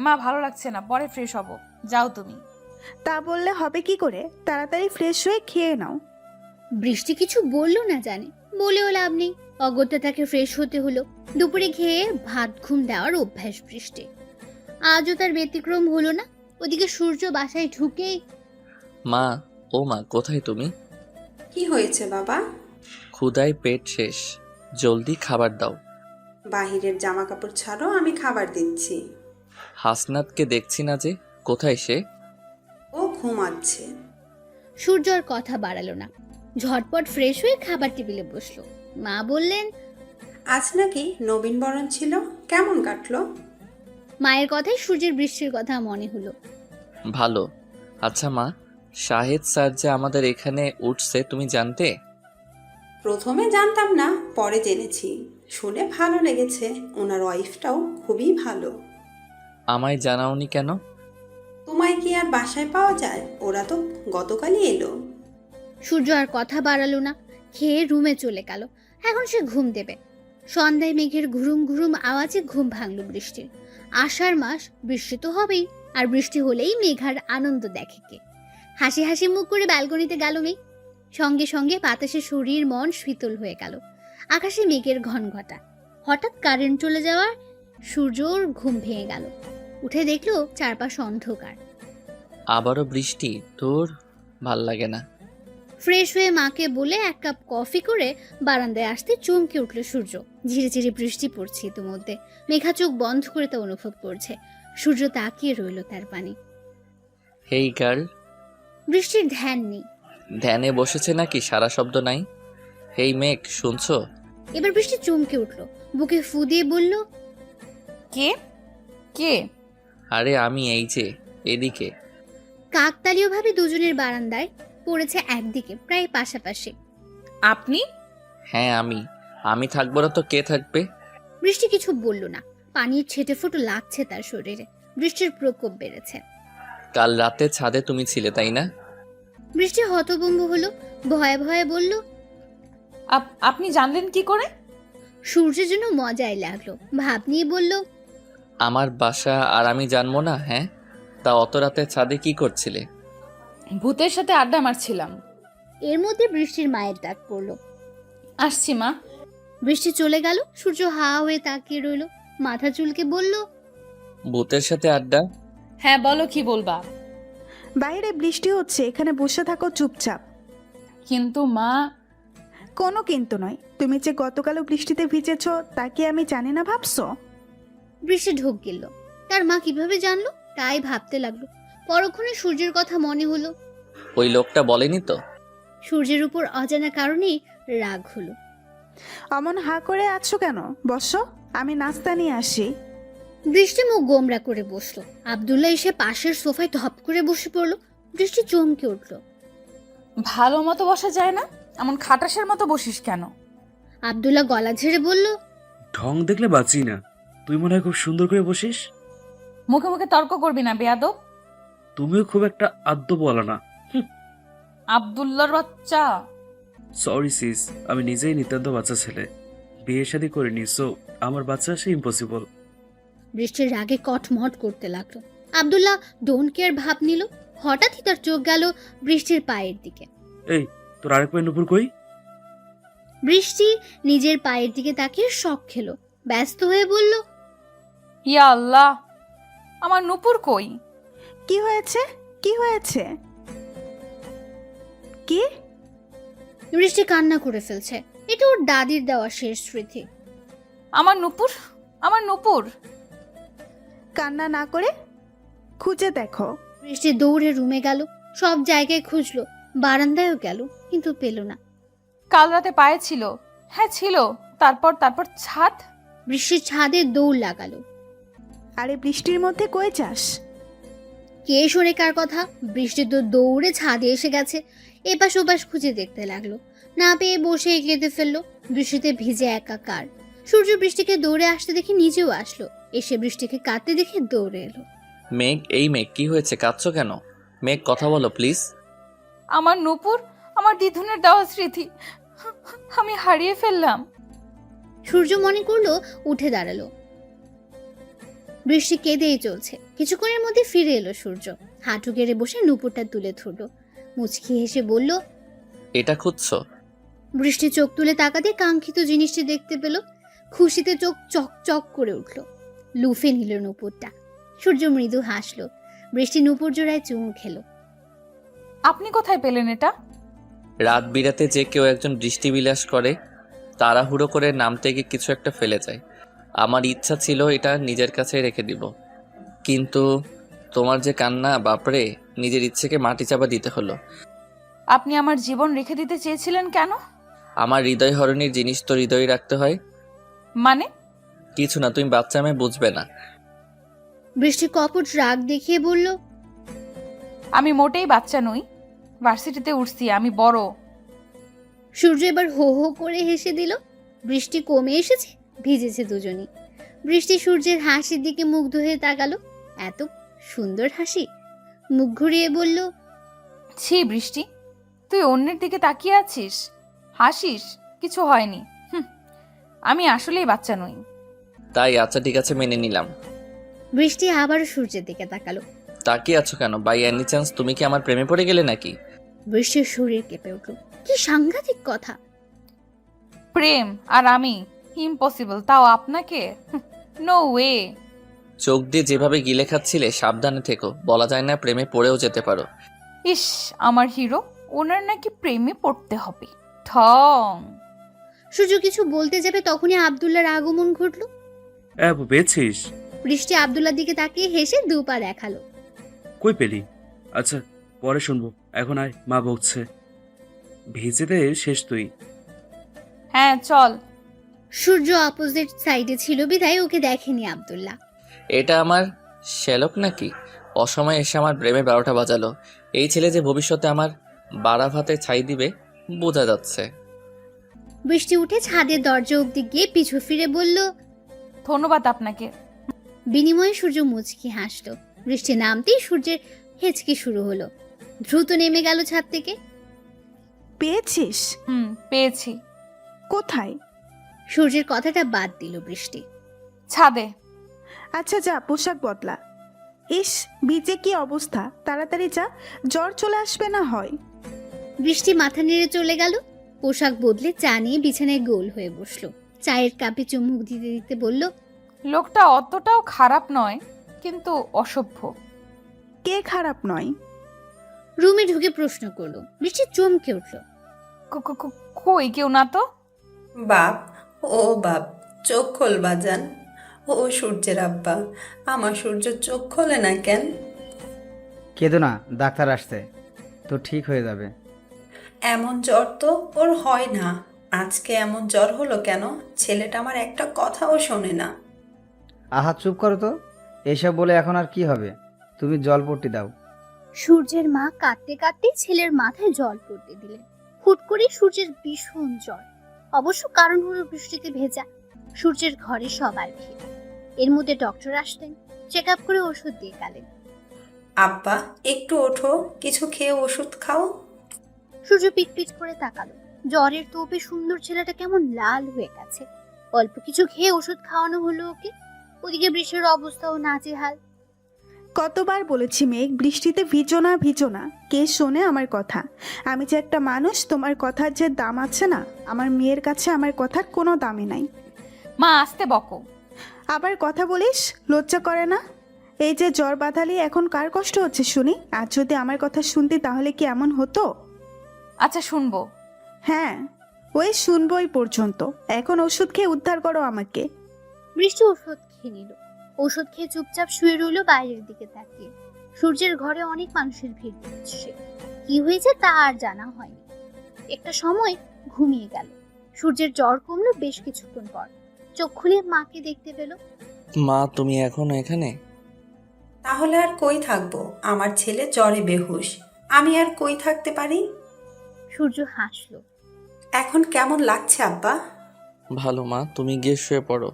মা ভালো লাগছে না, পরে ফ্রেশ হব, যাও তুমি। তা বললে হবে কি করে? তাড়াতাড়ি ফ্রেশ হয়ে খেয়ে নাও। বৃষ্টি কিছু বলল না, জানে বলেও লাভ নেই। অগত্যা তাকে ফ্রেশ হতে হলো। দুপুরে খেয়ে ভাত ঘুম দেওয়ার অভ্যাস বৃষ্টি। আজও তার ব্যতিক্রম হলো না। ওদিকে সূর্য বাসায় ঢুকেই, মা, ও মা, কোথায় তুমি? কি হয়েছে বাবা? ক্ষুধায় পেট শেষ, জলদি খাবার দাও। বাহিরের জামা কাপড় ছাড়ো, আমি খাবার দিচ্ছি। হাসনাতকে দেখছি না যে, কোথায় সে? ও ঘুমাচ্ছে। সূর্য আর কথা বাড়ালো না, ঝটপট ফ্রেশ হয়ে খাবার টেবিলে বসলো। মা বললেন, আজ নাকি নবীনবরণ ছিল, কেমন কাটলো? মায়ের কথায় সূর্যের বৃষ্টির কথা মনে হলো। ভালো। আচ্ছা মা, শাহেদ স্যার যে আমাদের এখানে উঠছে তুমি জানতে? প্রথমে জানতাম না, পরে জেনেছি। শুনে ভালো লেগেছে। ওনার ওয়াইফটাও খুবই ভালো। আমায় জানাওনি কেন? তোমায় কি আর বাসায় পাওয়া যায়? ওরা তো গতকালই এলো। সূর্য আর কথা বাড়ালো না, খেয়ে রুমে চলে গেল। এখন সে ঘুম দেবে। সন্ধ্যায় মেঘের ঘুরুম ঘুরুম আওয়াজে ঘুম ভাঙল বৃষ্টির। আষাঢ় মাস, বৃষ্টি তো হবেই। আর বৃষ্টি হলেই মেঘার আনন্দ দেখে কে। হাসি হাসি মুখ করে ব্যালকনিতে গেল মেঘ। সঙ্গে সঙ্গে বাতাসে শরীর মন শীতল হয়ে গেল। আকাশে মেঘের ঘনঘটা। হঠাৎ কারেন্ট চলে যাওয়ার সূর্যর ঘুম ভেঙে গেল। উঠে দেখলো চারপাশ অন্ধকার। আবারও বৃষ্টি, তোর ভাল লাগে না। ফ্রেশ হয়ে মাকে বলে এক কাপ কফি করে বারান্দায় আসতে চমকে উঠল সূর্য। ধীরে ধীরে বৃষ্টি পড়ছে ইতিমধ্যে। মেঘা চোখ বন্ধ করে তা অনুভব করছে। সূর্য তাকিয়ে রইল তার পানে। হেই গার্ল। বৃষ্টির ধ্যান নেই। ধ্যানে বসেছে নাকি, সারা শব্দ নাই। হেই মেঘ, শুনছো? এবার বৃষ্টি চমকে উঠল, বুকে ফু দিয়ে বলল, কে? কে? আরে আমি, এই যে এদিকে। কাকতালীয় ভাবে দুজনের বারান্দায় পড়েছে একদিকে, প্রায় পাশাপাশি। আপনি? হ্যাঁ আমি থাকবো না তো কে থাকবে? বৃষ্টি কিছু বলল না। পানির ছেটে ফুটো লাগছে তার শরীরে। বৃষ্টির প্রকোপ বেড়েছে। কাল রাতে ছাদে তুমি ছিলে, তাই না? বৃষ্টি হতভম্ব হলো, ভয়ে ভয়ে বলল, আপনি জানলেন কি করে? সূর্যের জন্য মজাই লাগলো। ভাব নিয়ে বলল, আমার বাসা আর আমি জানবো না? হ্যাঁ, তা অত রাতে ছাদে কি করছিলে? ভূতের সাথে আড্ডা মারছিলাম। এর মধ্যে বৃষ্টির মায়ের ডাক পড়লো। আসছি মা। বৃষ্টি চলে গেল। সূর্য হা হয়ে তাকিয়ে রইল, মাথা চুলকে বলল, ভূতের সাথে আড্ডা? হ্যাঁ বলো, কি বলবা? বাইরে বৃষ্টি হচ্ছে, এখানে বসে থাকো চুপচাপ। কিন্তু মা। কোনো কিন্তু নয়, তুমি যে গতকালও বৃষ্টিতে ভিজেছো তা কি আমি জানি না ভাবছো? বৃষ্টি ঢোক গেল। তার মা কিভাবে জানলো তাই ভাবতে লাগলো। পরক্ষণে সূর্যের কথা মনে হলো। ওই লোকটা বলেনি তো? সূর্যের উপর অজানা কারণেই রাগ হলো। অমন হা করে আছো কেন? বসো, আমি নাস্তা নিয়ে আসি। বৃষ্টি মুখ গোমরা করে বসলো। আব্দুল্লাহ এসে পাশের সোফায় ধপ করে বসে পড়লো। বৃষ্টি চমকে উঠলো। ভালো মতো বসা যায় না? এমন খাটাসের মতো বসিস কেন? আব্দুল্লাহ গলা ঝেড়ে বলল, ঢং দেখলে বাঁচি না। তুই মনে হয় খুব সুন্দর করে বসিস। মুখে মুখে তর্ক করবি না বেয়াদব। তুমিও খুব একটা আদ্য বলা না। আব্দুল্লাহর বাচ্চা। সরি সিস, আমি নিজেই নিতান্ত বাচ্চা ছেলে, বিয়ে শাদী করিনি, সো আমার বাচ্চা আসা ইম্পসিবল। বৃষ্টির রাগে কটমট করতে লাগলো। আব্দুল্লাহ ডোন্ট কেয়ার ভাব নিল। হঠাৎই তার চোখ গেল বৃষ্টির পায়ের দিকে। এই, তোর আরেক পায়ে নুপুর কই? বৃষ্টি নিজের পায়ের দিকে তাকিয়ে শক খেলো। ব্যস্ত হয়ে বলল, ইয়া আল্লাহ, আমার নুপুর কই? কি হয়েছে? কি হয়েছে? কি? বৃষ্টি কান্না করে ফেলছে। এটা ওর দাদির দেওয়া শেষ স্মৃতি। আমার নুপুর, আমার নুপুর। কান্না না করে খুঁজে দেখো। বৃষ্টি দৌড়ে রুমে গেল। সব জায়গায় খুঁজলো, বারান্দায়ও গেল, কিন্তু পেল না। কাল রাতে পায়ে ছিল। হ্যাঁ ছিল। তারপর তারপর ছাদ। বৃষ্টির ছাদে দৌড় লাগালো। আরে বৃষ্টির মধ্যে কই যাস? কে শোনে কার কথা? বৃষ্টি তো দৌড়ে ছাদে এসে গেছে। এপাশ ওপাশ খুঁজে দেখতে লাগলো। না পেয়ে বসে কেঁদে ফেললো। বৃষ্টিতে ভিজে একাকার। সূর্য বৃষ্টিকে দৌড়ে আসতে দেখে নিজেও আসলো। এসে বৃষ্টিকে কাঁদতে দেখে দৌড়ে এলো। মেঘ, এই মেঘ, কি হয়েছে? কাঁদছো কেন? মেঘ, কথা বলো প্লিজ। আমার নুপুর, আমার দিধুনের দেওয়া স্মৃতি আমি হারিয়ে ফেললাম। সূর্য মনে করলো, উঠে দাঁড়ালো। বৃষ্টি কেঁদেই চলছে। কিছুক্ষণের মধ্যে ফিরে এলো সূর্য। হাঁটু গেড়ে বসে নুপুরটা তুলে ধরলো। মুচকি হেসে বলল, এটা খুঁজছো? বৃষ্টি চোখ তুলে তাকাতে কাঙ্ক্ষিত জিনিসটি দেখতে পেল। খুশিতে চোখ চক চক করে উঠল। লুফে নিল নুপুরটা। সূর্য মৃদু হাসলো। বৃষ্টি নুপুর জোড়ায় চুমু খেলো। আপনি কোথায় পেলেন এটা? রাত বিরাতে যে কেউ একজন বৃষ্টি বিলাস করে, তাড়াহুড়ো করে নামতে গিয়ে কিছু একটা ফেলে যায়। আমার ইচ্ছা ছিল এটা নিজের কাছে রেখে দিব, কিন্তু তোমার যে কান্না, বাপরে, নিজের ইচ্ছেকে মাটি চাপা দিতে হলো। আপনি আমার জীবন রেখে দিতে চেয়েছিলেন কেন? আমার হৃদয় হরণের জিনিস তো হৃদয়ে রাখতে হয়। মানে? কিছু না, তুমি বাচ্চা মেয়ে, বুঝবে না। বৃষ্টি কপট রাগ দেখিয়ে বলল, আমি মোটেই বাচ্চা নই। ভার্সিটিতে উঠছি, আমি বড়। সূর্য এবার হো হো করে হেসে দিল। বৃষ্টি কমে এসেছে, ভিজেছে দুজনই। বৃষ্টি সূর্যের হাসির দিকে মুগ্ধ হয়ে তাকালো। এত সুন্দর হাসি। মুখ ঘুরিয়ে বলল, ছি বৃষ্টি, তুই অন্যের দিকে তাকিয়ে আছিস, হাসিস। কিছু হয়নি। আমি আসলেই বাচ্চা নই। তাই? আচ্ছা ঠিক আছে, মেনে নিলাম। বৃষ্টি আবারও সূর্যের দিকে তাকালো। তাকিয়ে আছো কেন? বাই এনি চান্স তুমি কি আমার প্রেমে পড়ে গেলে নাকি? বৃষ্টির শরীর কেঁপে উঠল। কি সাংঘাতিক কথা! প্রেম আর আমি ইম্পসিবল, তাও আপনাকে? No way. চোখ দিয়ে যেভাবে গিলে খাচ্ছিলে, সাবধানে থেকো, বলা যায় না, প্রেমে পড়েও যেতে পারো। ইস, আমার হিরো, ওনার নাকি প্রেমে পড়তে হবে। ঠং। সূর্য কিছু বলতে যাবে তখনই আব্দুল্লাহর আগমন ঘটল। পেয়েছিস? বৃষ্টি আব্দুল্লাহর দিকে তাকিয়ে হেসে দুপা দেখালো। কই পেলি? আচ্ছা পরে শুনবো, এখন আয়, মা বকছে। ভিজেতে শেষ তুই। হ্যাঁ চল। সূর্য অপোজিট সাইডে ছিল বিধায় ওকে দেখেনি আব্দুল্লাহ। এটা আমার শ্যালক নাকি? অসময়ে এসে আমার প্রেমে 12টা বাজালো। এই ছেলে যে ভবিষ্যতে আমার বাড়া ভাতে ছাই দিবে বোঝা যাচ্ছে। বৃষ্টি উঠে ছাদের দরজা অব্দি গিয়ে পিছু ফিরে বলল, ধন্যবাদ আপনাকে। বিনিময়ে সূর্য মুচকি হাসলো। বৃষ্টি নামতেই সূর্যের হেঁচকি শুরু হলো। দ্রুত নেমে গেল ছাদ থেকে। পেয়েছিস? পেয়েছি। কোথায়? সূর্যের কথাটা বাদ দিল বৃষ্টি। ছাদে। আচ্ছা যা, পোশাক বদলা। ইস, বিচে কি অবস্থা! তাড়াতাড়ি যা, জ্বর চলে আসবে না হয়। বৃষ্টি মাথা নেড়ে চলে গেল। পোশাক বদলে চা নিয়ে বিছানায় গোল হয়ে বসলো। চায়ের কাপে চুমুক দিতে দিতে বলল, লোকটা অতটাও খারাপ নয়, কিন্তু অসভ্য। কে খারাপ নয়? রুমে ঢুকে প্রশ্ন করলো। বৃষ্টি চমকে উঠল। কই কেউ না তো। বাপ, ও বাপ, চোখ খোল বাজান। ও সূর্যের আব্বা, আমার সূর্য চোখ খোলে না কেন? কেঁদো না, ডাক্তার আসছে, তো ঠিক হয়ে যাবে। এমন জ্বর তো ওর হয় না। আজকে এমন জ্বর হলো কেন? ছেলেটা আমার একটা কথাও শোনে না। আহা চুপ করো তো, এসব বলে এখন আর কি হবে? তুমি জলপট্টি দাও। সূর্যের মা কাঁদতে কাঁদতে ছেলের মাথায় জল পড়তে দিলেন। হুট করে সূর্যের ভীষণ জ্বর। অবশ্য কারণ হলো বৃষ্টিতে ভেজা। সূর্যের ঘরে সবার ভিড়। এর মধ্যে ডক্টর আসলেন, চেক আপ করে ওষুধ দিয়ে গেলেন। আব্বা, একটু ওঠো, কিছু খেয়ে ওষুধ খাও। সূর্য পিটপিট করে তাকালো। জ্বরের তোপে সুন্দর ছেলেটা কেমন লাল হয়ে গেছে। অল্প কিছু খেয়ে ওষুধ খাওয়ানো হলো ওকে। ওদিকে বৃষ্টির অবস্থাও নাজেহাল। কতবার বলেছি মেঘ, বৃষ্টিতে ভিজো না ভিজো না। কে শোনে আমার কথা? আমি যে একটা মানুষ, তোমার কথার যে দাম আছে না, আমার মেয়ের কাছে আমার কথার কোনো দামই নাই। মা আসতে বকো। আবার কথা বলিস, লজ্জা করে না? এই যে জ্বর বাঁধালি, এখন কার কষ্ট হচ্ছে শুনি? আর যদি আমার কথা শুনতি তাহলে কি এমন হতো? আচ্ছা শুনবো। হ্যাঁ, ওই শুনবই পর্যন্ত। এখন ওষুধ খেয়ে উদ্ধার করো আমাকে। বৃষ্টি ওষুধ খেয়ে নিল। ওষুধ খেয়ে চুপচাপ শুয়ে রইল বাইরের দিকে তাকিয়ে। সূর্যের ঘরে অনেক মানুষের ভিড় দেখছে। কি হয়েছে তা আর জানা হয়নি। একটা সময় ঘুমিয়ে গেল। সূর্যের জ্বর কমলো বেশ কিছুক্ষণ পর। চোখ খুলে মাকে দেখতে পেল। মা, তুমি এখনো এখানে? তাহলে আর কই থাকবো? আমার ছেলে জ্বরে বেহুশ, আমি আর কই থাকতে পারি? সূর্য হাসলো। এখন কেমন লাগছে আব্বা? ভালো মা, তুমি গিয়ে শুয়ে পড়ো।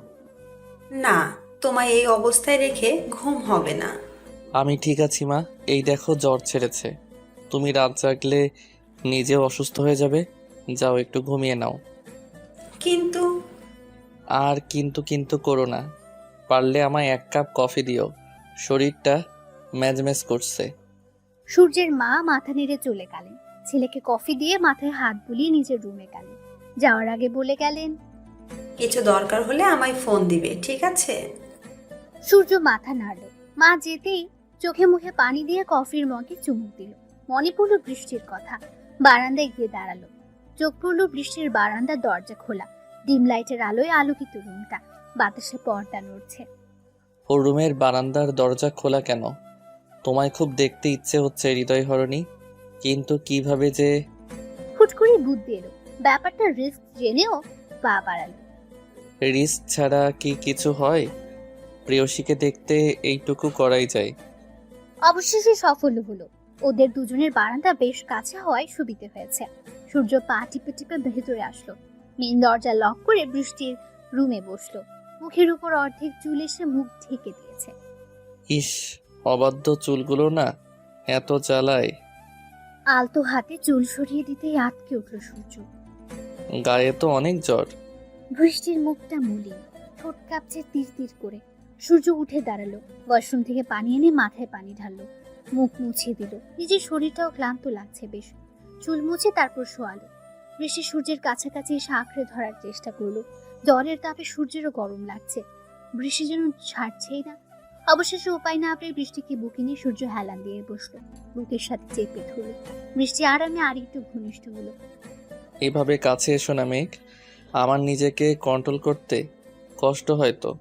না, তোমায় এই অবস্থায় রেখে ঘুম হবে না। আমি ঠিক আছি মা, এই দেখো জ্বর ছেড়েছে। তুমি রাত জাগলে নিজেও অসুস্থ হয়ে যাবে। যাও একটু ঘুমিয়ে নাও। কিন্তু আর কিন্তু কিন্তু করো না। পারলে আমায় 1 কাপ কফি দিও, শরীরটা ম্যাজম্যাজ করছে। সূর্যের মা মাথা নেড়ে চলে গেলেন। ছেলেকে কফি দিয়ে মাথায় হাত বুলিয়ে নিজের রুমে গেলেন। যাওয়ার আগে বলে গেলেন, কিছু দরকার হলে আমায় ফোন দিবে, ঠিক আছে? সূর্য মাথা নাড়ল। মা যেতেই চোখে মুখে পানি দিয়ে কফির মগে চুমুক দিল। মনে পড়লো বৃষ্টির কথা। বারান্দায় গিয়ে দাঁড়ালো। চোখ পড়লো বৃষ্টির বারান্দার দরজা খোলা। ডিম লাইটের আলোয় আলোকিত রুমটা। বাতাসে পর্দা নড়ছে। ও রুমের বারান্দার দরজা খোলা কেন? তোমায় খুব দেখতে ইচ্ছে হচ্ছে হৃদয়হরণী, কিন্তু কিভাবে যে। হুট করে বুদ্ধি এলো। ব্যাপারটা রিস্ক জেনেও পা বাড়ালো। রিস্ক ছাড়া কি কিছু হয়? প্রেয়সীকে দেখতে এইটুকু করাই যায়। অবশেষে সফল হলো। ওদের দুজনের বারান্দা বেশ কাছে হওয়ায় সুবিধে হয়েছে। সূর্য পা টিপে টিপে ভেতরে আসলো। মেন দরজা লক করে বৃষ্টির রুমে বসলো। মুখের উপর অর্ধেক চুল এসে মুখ ঢেকে দিয়েছে। ইস, অবাধ্য চুলগুলো না এত জ্বালায়। আলতো হাতে চুল সরিয়ে দিতেই আটকে উঠল সূর্য। গায়ে তো অনেক জ্বর। বৃষ্টির মুখটা মলিন, ঠোঁট কাঁপছে তীর তীর করে। সূর্য উঠে দাঁড়ালো। ওয়াশরুম থেকে পানি এনে মাথায় পানি ঢাললো। মুখ মুছিয়ে দিল। নিজের শরীরটাও ক্লান্ত লাগছে বেশ। চুল মুছে তারপর শোয়ালো। বৃষ্টি সূর্যের কাছাকাছি এসে আঁকড়ে ধরার চেষ্টা করলো। জ্বরের তাপে সূর্যেরও গরম লাগছে। বৃষ্টি যেন ছাড়ছেই না। অবশেষে উপায় না পেয়ে বৃষ্টিকে বুকে নিয়ে সূর্য হেলান দিয়ে বসলো। বুকের সাথে চেপে ধরল। বৃষ্টি আরামে আর একটু ঘনিষ্ঠ হলো। এভাবে কাছে এসো না মেঘ, আমার নিজেকে কন্ট্রোল করতে কষ্ট হয় তো।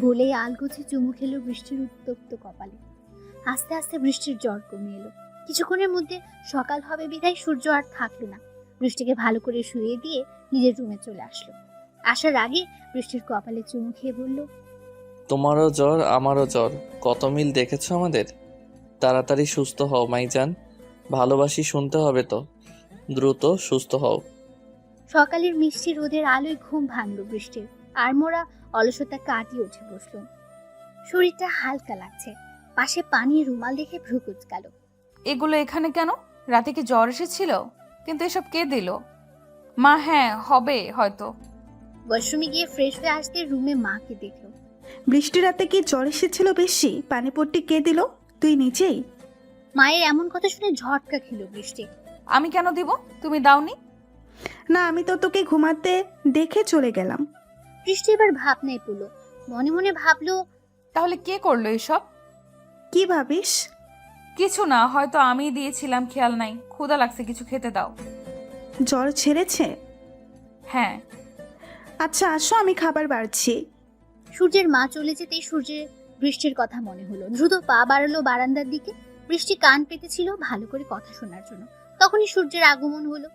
বলেই আলগোছে চুমু খেলো বৃষ্টির উত্তপ্ত কপালে। আস্তে আস্তে বৃষ্টির জ্বর কমে এলো। কিছুক্ষণের মধ্যে সকাল হবে বিধায় সূর্য আর থাকলো না। বৃষ্টিকে ভালো করে শুয়ে দিয়ে নিজের রুমে চলে আসলো। আসার আগে বৃষ্টির কপালে চুমু খেয়ে বলল, তোমারও জ্বর আমারও জ্বর, কত মিল দেখেছো আমাদের। তাড়াতাড়ি সুস্থ হও মাইজান, ভালোবাসি শুনতে হবে তো। দ্রুত সুস্থ হও। সকালের মিষ্টি রোদের আলোয় ঘুম ভাঙলো বৃষ্টির। আর মোরা অলসতা কাটিয়ে উঠে বসলো। শরীরটা হালকা লাগছে। পাশে পানির রুমাল দেখে ভ্রু কুঁচকালো। এগুলো এখানে কেন? রাতে কি জ্বর এসেছিল? কিন্তু এসব কে দিল? মা, হ্যাঁ হবে হয়তো। ওয়াশরুমে গিয়ে ফ্রেশ হয়ে আসতে রুমে মাকে দেখলো। বৃষ্টি রাতে কি জ্বর এসেছিল বেশি? পানিপট্টি কে দিল? তুই নিজেই? মায়ের এমন কথা শুনে ঝটকা খেল বৃষ্টি। আমি কেন দিব? তুমি দাওনি? না, আমি তো তোকে ঘুমাতে দেখে চলে গেলাম। বৃষ্টি এবার ভাবনায় পড়লো, মনে মনে ভাবলো, তাহলে কে করলো এসব? কি ভাবিস? কিছু না, হয়তো আমি দিয়েছিলাম, খেয়াল নাই। ক্ষুধা লাগছে, কিছু খেতে দাও। জ্বর ছেড়েছে? হ্যাঁ। আচ্ছা আসো, আমি খাবার বাড়ছি। সূর্যের মা চলে যেতেই সূর্যের বৃষ্টির কথা মনে হলো। দ্রুত পা বাড়ালো বারান্দার দিকে। বৃষ্টি কান পেতেছিল ভালো করে কথা শোনার জন্য। তখনই সূর্যের আগমন হলো।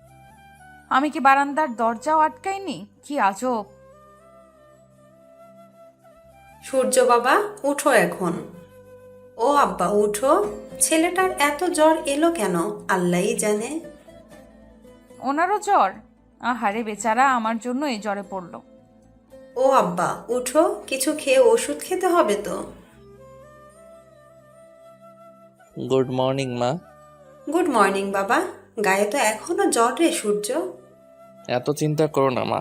আমি কি বারান্দার দরজাও আটকাইনি? কি আজব। সূর্য বাবা, উঠো এখন। ও আব্বা উঠো, ছেলেটার এত জ্বর এলো কেন আল্লাহই জানে। ওনারও জ্বর? আহারে বেচারা, আমার জন্য এই জ্বরে পড়লো। ও আব্বা উঠো, কিছু খেয়ে ওষুধ খেতে হবে তো। গুড মর্নিং মা। গুড মর্নিং বাবা, গায়ে তো এখনো জ্বর রে সূর্য। এত চিন্তা করো না মা,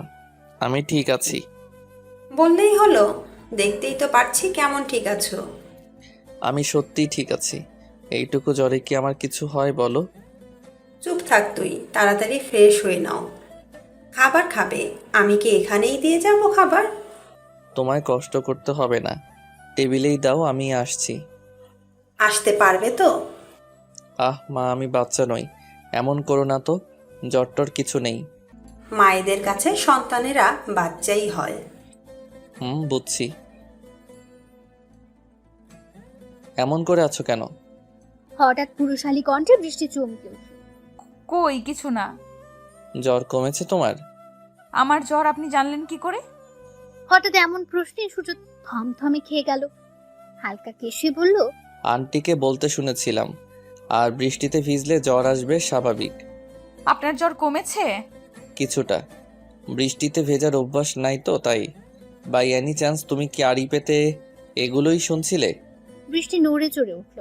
আমি ঠিক আছি। বললেই হলো, দেখতেই তো পারছি কেমন ঠিক আছো। আমি সত্যিই ঠিক আছি। এইটুকু জ্বরে কি আমার কিছু হয় বলো? চুপ থাক তুই, তাড়াতাড়ি ফ্রেশ হয়ে নাও। খাবার খাবে? আমি কি এখানেই দিয়ে যাব খাবার? তোমায় কষ্ট করতে হবে না, টেবিলেই দাও, আমি আসছি। আসতে পারবে তো? আহ মা, আমি বাচ্চা নই, এমন করো না তো। জ্বরটর কিছু নেই। মায়েদের কাছে সন্তানেরা বাচ্চাই হয়। বুঝছি। এমন করে আছো কেন? হঠাৎ পুরুষালী কণ্ঠে বৃষ্টি চমকে উঠল। কই কিছু না। জ্বর কমেছে তোমার? আমার জ্বর আপনি জানলেন কি করে? হঠাৎ এমন প্রশ্নে সূর্য থমথমে খেয়ে গেল। হালকা কেশে বলল, আন্টিকে বলতে শুনেছিলাম, আর বৃষ্টিতে ভিজলে জ্বর আসবে স্বাভাবিক। আপনার জ্বর কমেছে? কিছুটা। বৃষ্টিতে ভেজার অভ্যাস নাই তো তাই। বাই এনি চান্স তুমি কি আড়ি পেতে এগুলোই শুনছিলে? বৃষ্টি নড়ে চড়ে উঠল।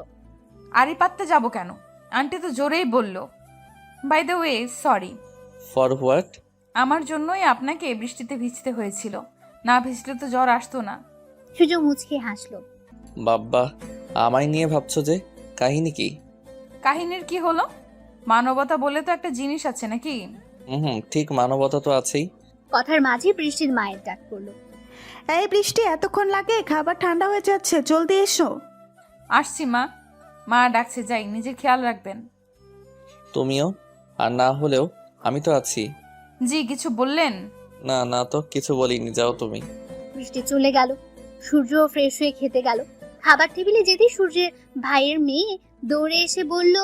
আরে পাততে যাব কেন? আন্টি তো জোরেই বলল। By the way, sorry. For what? আমার জন্যই আপনাকে বৃষ্টিতে ভিজতে হয়েছিল, না ভিজলে তো জ্বর আসতো না। সূর্য মুচকে হাসলো। বাব্বা, আমায় নিয়ে ভাবছো যে? কাহিনী কি? কাহিনীর কি হলো? মানবতা বলে তো একটা জিনিস আছে নাকি? ঠিক, মানবতা তো আছেই। কথার মাঝে বৃষ্টির মায়ের ডাক পড়লো। এই বৃষ্টি, এতক্ষণ লাগে? খাবার ঠান্ডা হয়ে যাচ্ছে, জলদি এসো। আসছি মা। মা ডাকছে, যাই, নিজের খেয়াল রাখবেন। তুমিও, আর না হলেও আমি তো আছি। জি, কিছু বললেন? না না তো কিছু বলিনি, যাও তুমি। বৃষ্টি চলে গেল। সূর্য ফ্রেশ হয়ে খেতে গেল। খাবার টেবিলে যেতেই সূর্যের ভাইয়ের মেয়ে দৌড়ে এসে বলল,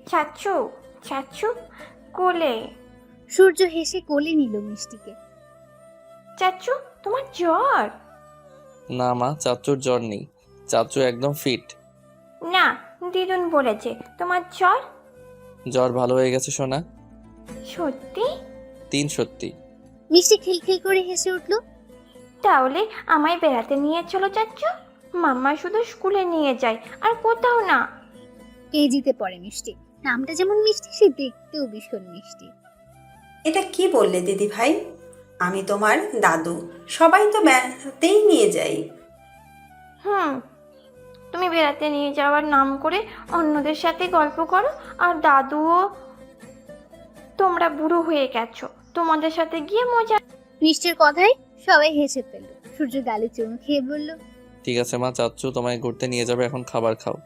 চাচু, চাচু কোলে। সূর্য হেসে কোলে নিল মিষ্টিকে। চাচু, তোমার জ্বর? না মা, চাচুর জ্বর নেই, চাচু একদম ফিট। না, দিদুন বলেছে তোমার জ্বর। জ্বর ভালো হয়ে গেছে সোনা। সত্যি? 3 সত্যি। মিষ্টি খিলখিল করে হেসে উঠল। তাহলে আমায় বেড়াতে নিয়ে চলো চাচু। মাম্মা শুধু স্কুলে নিয়ে যায়, আর কোথাও না। কেজিতে পড়ে মিষ্টি। নামটা যেমন মিষ্টি, সে দেখতেও ভীষণ মিষ্টি। এটা কি বললে দিদি ভাই? আমি তোমার দাদু, সবাই তো বেড়াতেই নিয়ে যাই। তুমি বেড়াতে নিয়ে যাওয়ার নাম করে অন্যদের সাথে গল্প করো, আর দাদুও। তোমরা বুড়ো হয়ে গেছো, তোমাদের সাথে গিয়ে মজা। মিষ্টির কথায় সবাই হেসে ফেলল। সূর্য গালে চুমু খেয়ে বলল, ঠিক আছে মা, চাচু তোমায় ঘুরতে নিয়ে যাবে, এখন খাবার খাও।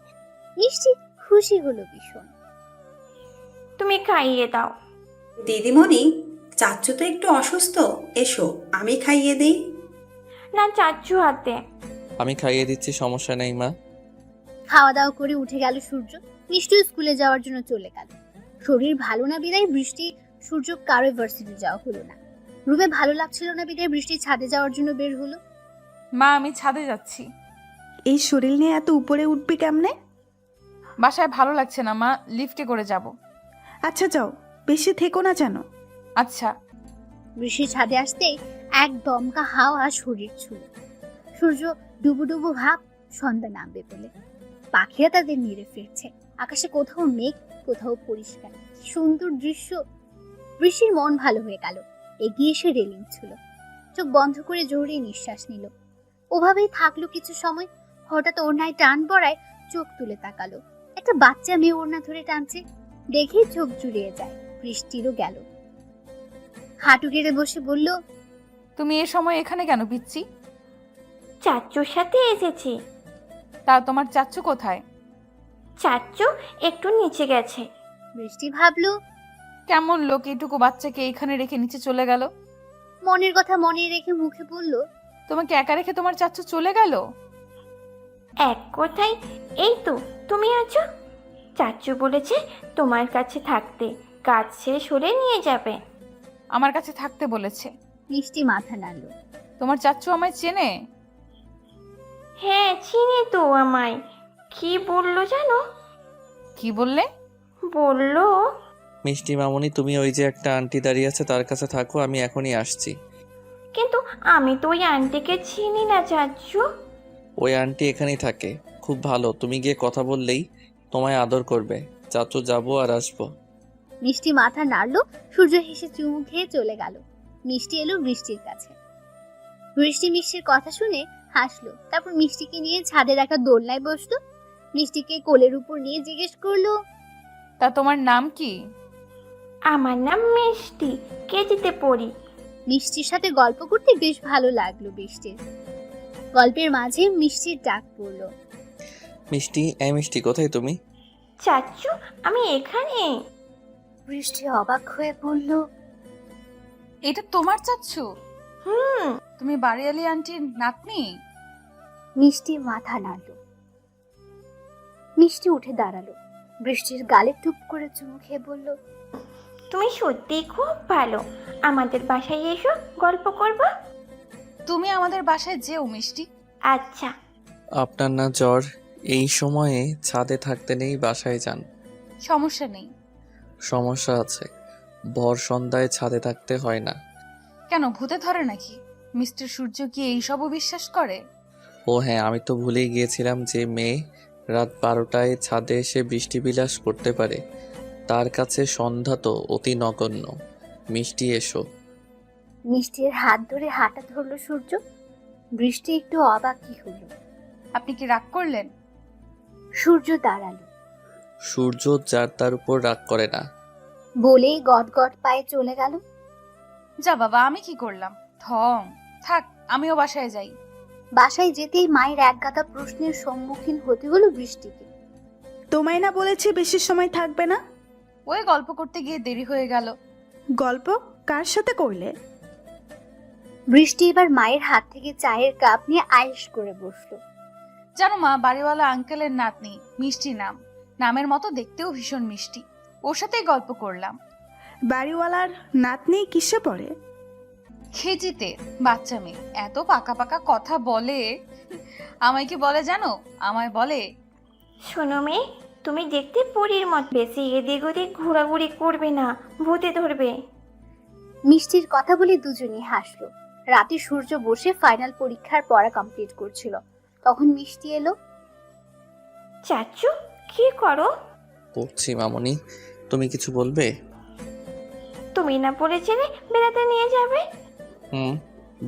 মিষ্টি খুশি হলো ভীষণ। তুমি খাইয়ে দাও। দিদিমণি, চাচ্চু তো একটু অসুস্থ, এসো আমি খাইয়ে দিই। না, চাচু হাতে। আমি খাইয়ে দিচ্ছি, সমস্যা নেই মা। খাওয়া দাওয়া করে উঠে গেল সূর্য। মিষ্টিও স্কুলে যাওয়ার জন্য চলে গেল। শরীর ভালো না বিদায় বৃষ্টি সূর্য কারো ভার্সিটি যাওয়া হলো না। রুমে ভালো লাগছিল না বিদায় বৃষ্টি ছাদে যাওয়ার জন্য বের হলো। মা, আমি ছাদে যাচ্ছি। এই শরীর নিয়ে এত উপরে উঠবি কেমনে? বাসায় ভালো লাগছে না মা, লিফটে করে যাব। আচ্ছা যাও, বেশি থেকো না যেন। আচ্ছা। বৃষ্টি ছাদে আসতেই এক দমকা হাওয়া শরীর ছুঁল। সূর্য ডুবু ডুবু ভাব, সন্ধ্যা নামবে বলে। পাখিরা তাদের নিড়ে ফিরছে। আকাশে কোথাও মেঘ, কোথাও পরিষ্কার। সুন্দর দৃশ্য। বৃষ্টির মন ভালো হয়ে গেল। এগিয়ে এসে রেলিং ছুঁল। চোখ বন্ধ করে জোরে নিঃশ্বাস নিল। ওভাবেই থাকলো কিছু সময়। হঠাৎ ওড়নায় টান পড়ায় চোখ তুলে তাকালো। একটা বাচ্চা মেয়ে ওড়না ধরে টানছে, দেখেই চোখ জুড়িয়ে যায়। বৃষ্টিরও গেল। হাঁটু গেড়ে বসে বলল, তুমি এ সময় এখানে কেন পিচ্ছি? চাচ্চুর সাথে এসেছি। তা তোমার চাচ্চু কোথায়? চাচ্চু একটু নিচে গেছে। বৃষ্টি ভাবলো, কেমন লোক এইটুকু বাচ্চাকে এখানে রেখে নিচে চলে গেল? মনের কথা মনে রেখে মুখে বলল, তোমাকে একা রেখে তোমার চাচ্চু চলে গেল? এক কথায় এই তো তুমি আছো। চাচ্চু বলেছে তোমার কাছে থাকতে, কাজ শেষ হলে নিয়ে যাবে। আমার কাছে থাকতে বলেছে? মিষ্টি মাথা নাড়ল। তোমার চাচ্চু আমায় চেনে? হ্যাঁ চিনি তো আমায়। কি বললো জানো? কি বললে? বললো মিষ্টি মামুনি, তুমি ওই যে একটা আন্টি দাঁড়িয়ে আছে তার কাছে থাকো, আমি এখনই আসছি। কিন্তু আমি তো ওই আন্টিকে চিনি না চাচ্চু। ওই আন্টি এখানেই থাকে, খুব ভালো, তুমি গিয়ে কথা বললেই তোমায় আদর করবে। চাচু যাবো আর আসবো। মিষ্টি মাথা নাড়লো। সূর্য হেসে চুমু খেয়ে চলে গেল। মিষ্টি এলো বৃষ্টির কাছে। বৃষ্টি মিষ্টির কথা শুনে হাসলো। তারপর মিষ্টিকে নিয়ে ছাদে রাখা দোলনায় বসলো। মিষ্টিকে কোলের উপর নিয়ে জিজ্ঞেস করলো, তা তোমার নাম কি? আমার নাম মিষ্টি, কেজিতে পড়ি। মিষ্টির সাথে গল্প করতে বেশ ভালো লাগলো বৃষ্টির। গল্পের মাঝে মিষ্টির ডাক পড়লো, মিষ্টি, এই মিষ্টি, কোথায় তুমি? চাচ্চু আমি এখানে। বৃষ্টি অবাক হয়ে বলল, এটা তোমার চাচ্চু? হুম। তুমি বাড়িয়ালি আন্টির নাতনি? মিষ্টি মাথা নাড়ল। মিষ্টি উঠে দাঁড়ালো। বৃষ্টির গালে টুপ করে চুমু খেয়ে বলল, তুমি সত্যিই খুব ভালো। আমাদের বাসায় এসো, গল্প করবো। তুমি আমাদের বাসায় যেও মিষ্টি। আচ্ছা। আপনার না জ্বর, এই সময়ে ছাদে থাকতে নেই, বাসায় যান। সমস্যা নেই। সমস্যা আছে, ভর সন্ধ্যায় ছাদে থাকতে হয় না। কেন, ভূতে ধরে নাকি? মিস্টার সূর্য কি এইসবও বিশ্বাস করে? ও হ্যাঁ, আমি তো ভুলেই গিয়েছিলাম যে মেয়ে রাত 12টায় ছাদে এসে বৃষ্টি বিলাস করতে পারে, তার কাছে সন্ধ্যা তো অতি নগণ্য। মিষ্টি, এসো। মিষ্টির হাত ধরে হাঁটা ধরলো সূর্য। বৃষ্টি একটু অবাকই হলো। আপনি কি রাগ করলেন? সূর্য দাঁড়ালো। সূর্য যার তার উপর রাগ করে না। বলেই গট পায়ে চলে গেল। যা বাবা, আমি কি করলাম? ঠং। থাক, আমিও বাসায় যাই। বাসায় যেতেই মায়ের একগাদা প্রশ্নের সম্মুখীন হতে হলো বৃষ্টিকে। তোমায় না বলেছি বেশি সময় থাকবে না? ওই গল্প করতে গিয়ে দেরি হয়ে গেল। গল্প কার সাথে করলে? বৃষ্টি এবার মায়ের হাত থেকে চায়ের কাপ নিয়ে আয়েশ করে বসলো। জানো মা, বাড়িওয়ালা আঙ্কেলের নাতনি, মিষ্টি নাম। নামের মতো দেখতেও ভীষণ মিষ্টি। ওর সাথেই গল্প করলাম। বাড়িওয়ালার নাতনি কিসে পড়ে? খেজিতে, বাচ্চা মেয়ে, এত পাকা পাকা কথা বলে। আমায় কি বলে জানো? আমায় বলে, শোনো মেয়ে, তুমি দেখতে পরীর মত, বেশি এদিক ওদিক ঘোরাঘুরি করবে না, ভূতে ধরবে। মিষ্টির কথা বলে দুজনেই হাসলো। রাতে সূর্য বসে ফাইনাল পরীক্ষার পড়া কমপ্লিট করছিল। তখন মিষ্টি এলো। চাচ্চু কি করো? পড়ছি মামুনি, তুমি কিছু বলবে? তুমি না বলেছিলে বেড়াতে নিয়ে যাবে?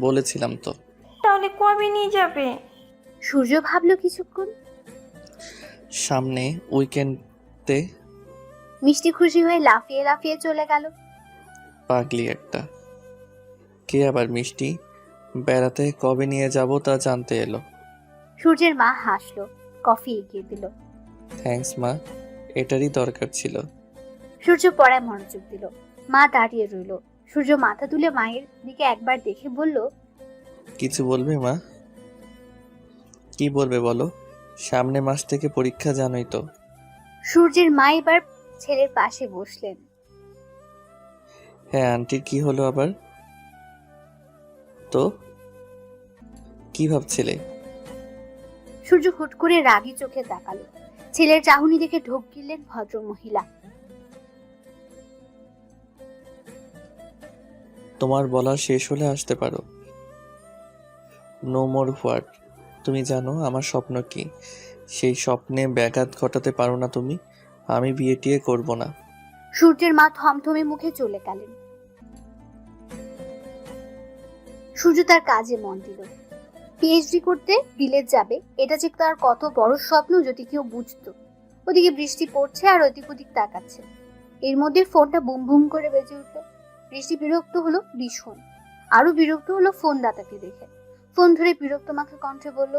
বলেছিলাম তো। তাহলে কবে নিয়ে যাবে? সূর্য ভাবলো কিছুক্ষণ। সামনে উইকেন্ডে। মিষ্টি খুশি হয়ে লাফিয়ে লাফিয়ে চলে গেল। পাগলি একটা। কে আবার মিষ্টি? বেড়াতে কবে নিয়ে যাব তা জানতে এলো। সূর্যের মা হাসলো, কফি এগিয়ে দিল। থ্যাঙ্কস মা, এটারই দরকার ছিল। সূর্য পড়ায় মনোযোগ দিল। মা দাঁড়িয়ে রইল। সূর্য মাথা তুলে মায়ের দিকে একবার দেখে বলল, কিছু বলবে মা? কি বলবে বলো, সামনে মাস থেকে পরীক্ষা, জানোই তো। সূর্যের মা এবার ছেলের পাশে বসলেন। হ্যাঁ, আন্টির কি হলো আবার? তো কি ভাবছিলে? সূর্য হুট করে রাগী চোখে তাকালো। ছেলের চাহনি দেখে ঢোক গিললেন ভদ্র মহিলা। তোমার বলা শেষ হলে আসতে পারো। No more what? তুমি জানো আমার স্বপ্ন কি? সেই স্বপ্নে ব্যাঘাত ঘটাতে পারো না তুমি। আমি বিয়ে টিয়ে করবো না। সূর্যের মা থমথমে মুখে চলে গেলেন। সূর্য তার কাজে মন দিল। পিএইচডি করতে বিলেত যাবে, এটা যে তার কত বড় স্বপ্ন যদি কেউ বুঝতো। ওদিকে বৃষ্টি পড়ছে আর ওদিক ওদিক তাকাচ্ছে। এর মধ্যে ফোনটা বুম বুম করে বেজে উঠলো। বৃষ্টি বিরক্ত হলো ভীষণ, আরো বিরক্ত হলো ফোন দাতাকে দেখে। ফোন ধরে বিরক্ত মাখা কণ্ঠে বলল,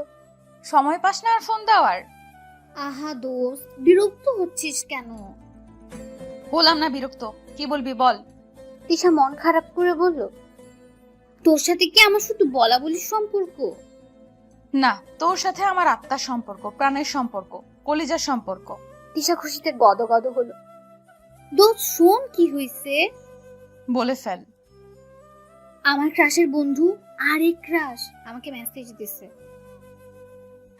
সময় পাস না আর ফোন দেওয়ার? আহা দোস্ত, বিরক্ত হচ্ছিস কেন? বললাম না বিরক্ত, কি বলবি বল। তিশা মন খারাপ করে বলল, তোর সাথে কি আমার শুধু বলা বলির সম্পর্ক? না, তোর সাথে আমার আত্মার সম্পর্ক, প্রাণের সম্পর্ক, কলিজার সম্পর্ক। তিশা খুশিতে গদগদ হলো। দোস্ত শোন, কি হয়েছে? বলে ফেল। আমার ক্রাশের বন্ধু আরেক ক্রাশ আমাকে মেসেজ দিছে।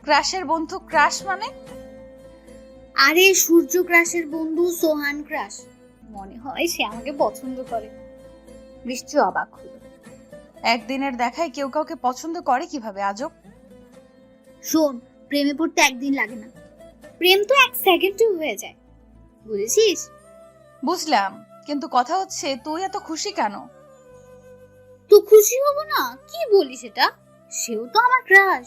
ক্রাশের বন্ধু? ক্রাশ মানে? আরে সূর্য ক্রাশের বন্ধু সোহান ক্রাশ। মনে হয় সে আমাকে পছন্দ করে। বৃষ্টি অবাক হলো। একদিনের দেখায় কেউ কাউকে পছন্দ করে কিভাবে আজব? শোন, প্রেমে পড়তে একদিন লাগে না, প্রেম তো 1 সেকেন্ডে হয়ে যায়, বুঝেছিস? বুঝলাম, কিন্তু কথা হচ্ছে তুই এত খুশি কেন? তো খুশি হব না? কি বলিস এটা? সেও তো আমার ক্রাশ।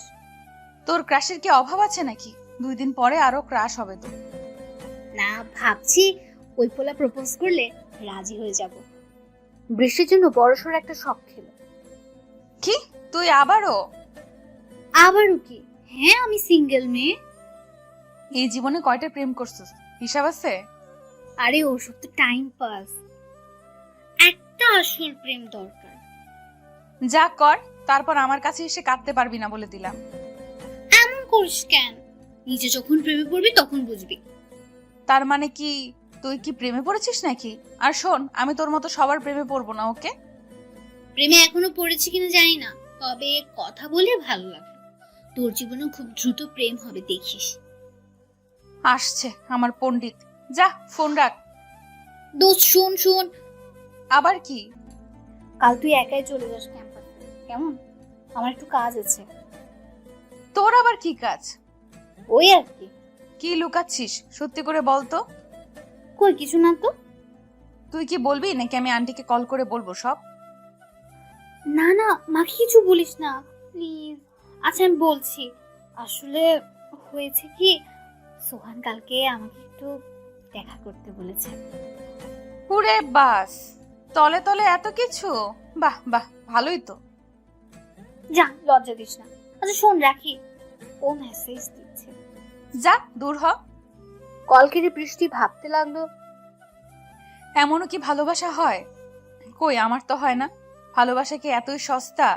তোর ক্রাশের কি অভাব আছে নাকি? 2 দিন পরে আরো ক্রাশ হবে তো। না, ভাবছি ওই পোলা প্রপোজ করলে রাজি হয়ে যাব। বৃষ্টির জন্য বড়সড় একটা শখ খেলো। কি? তুই আবারও? আবারও কি? হ্যাঁ, আমি সিঙ্গেল মেয়ে। এই জীবনে কয়টা প্রেম করছিস হিসাব আছে? আরে ওসব তো টাইম পাস, একটা আসল প্রেম দরকার। যা কর, তারপর আমার কাছে এসে কাঁদতে পারবি না বলে দিলাম। এমন করিস কেন? নিজে যখন প্রেমে পড়বি তখন বুঝবি। তার মানে কি তুই কি প্রেমে পড়েছিস নাকি? আর শোন, আমি তোর মতো সবার প্রেমে পড়বো না, ওকে? প্রেমে এখনো পড়েছি কিনা জানি না, তবে কথা বলে ভালো লাগলো। তোর জীবনে খুব দ্রুত প্রেম হবে, দেখিস। আসছে আমার পণ্ডিত। যা, ফোন রাখ। দোস্ত শোন শোন। আবার কি? কাল তুই একাই চলে যাস ক্যাম্পাসে, কেমন? আমার একটু কাজ আছে। তোর আবার কি কাজ? ওই আর কি। কি লুকাচ্ছিস? সত্যি করে বল তো। কই কিছু না তো। তুই কি বলবি নাকি আমি আন্টিকে কল করে বলবো সব? না না, মাকে কিছু বলিস না প্লিজ। আচ্ছা আমি বলছি, আসলে হয়েছে কি, সোহান কালকে আমাকে একটু দেখা করতে বলেছে। পুরে বাস, তলে তলে এত কিছু। বাহ বাহ, ভালোই তো। যা, লজ্জা দিস না। আচ্ছা শোন, রাখি। ও মেসেজ দিচ্ছে। যা, দূর হ। কল কেটে বৃষ্টি ভাবতে লাগলো, এমনও কি ভালোবাসা হয়? কই, আমার তো হয় না। ভালোবাসা কি এতই সস্তা?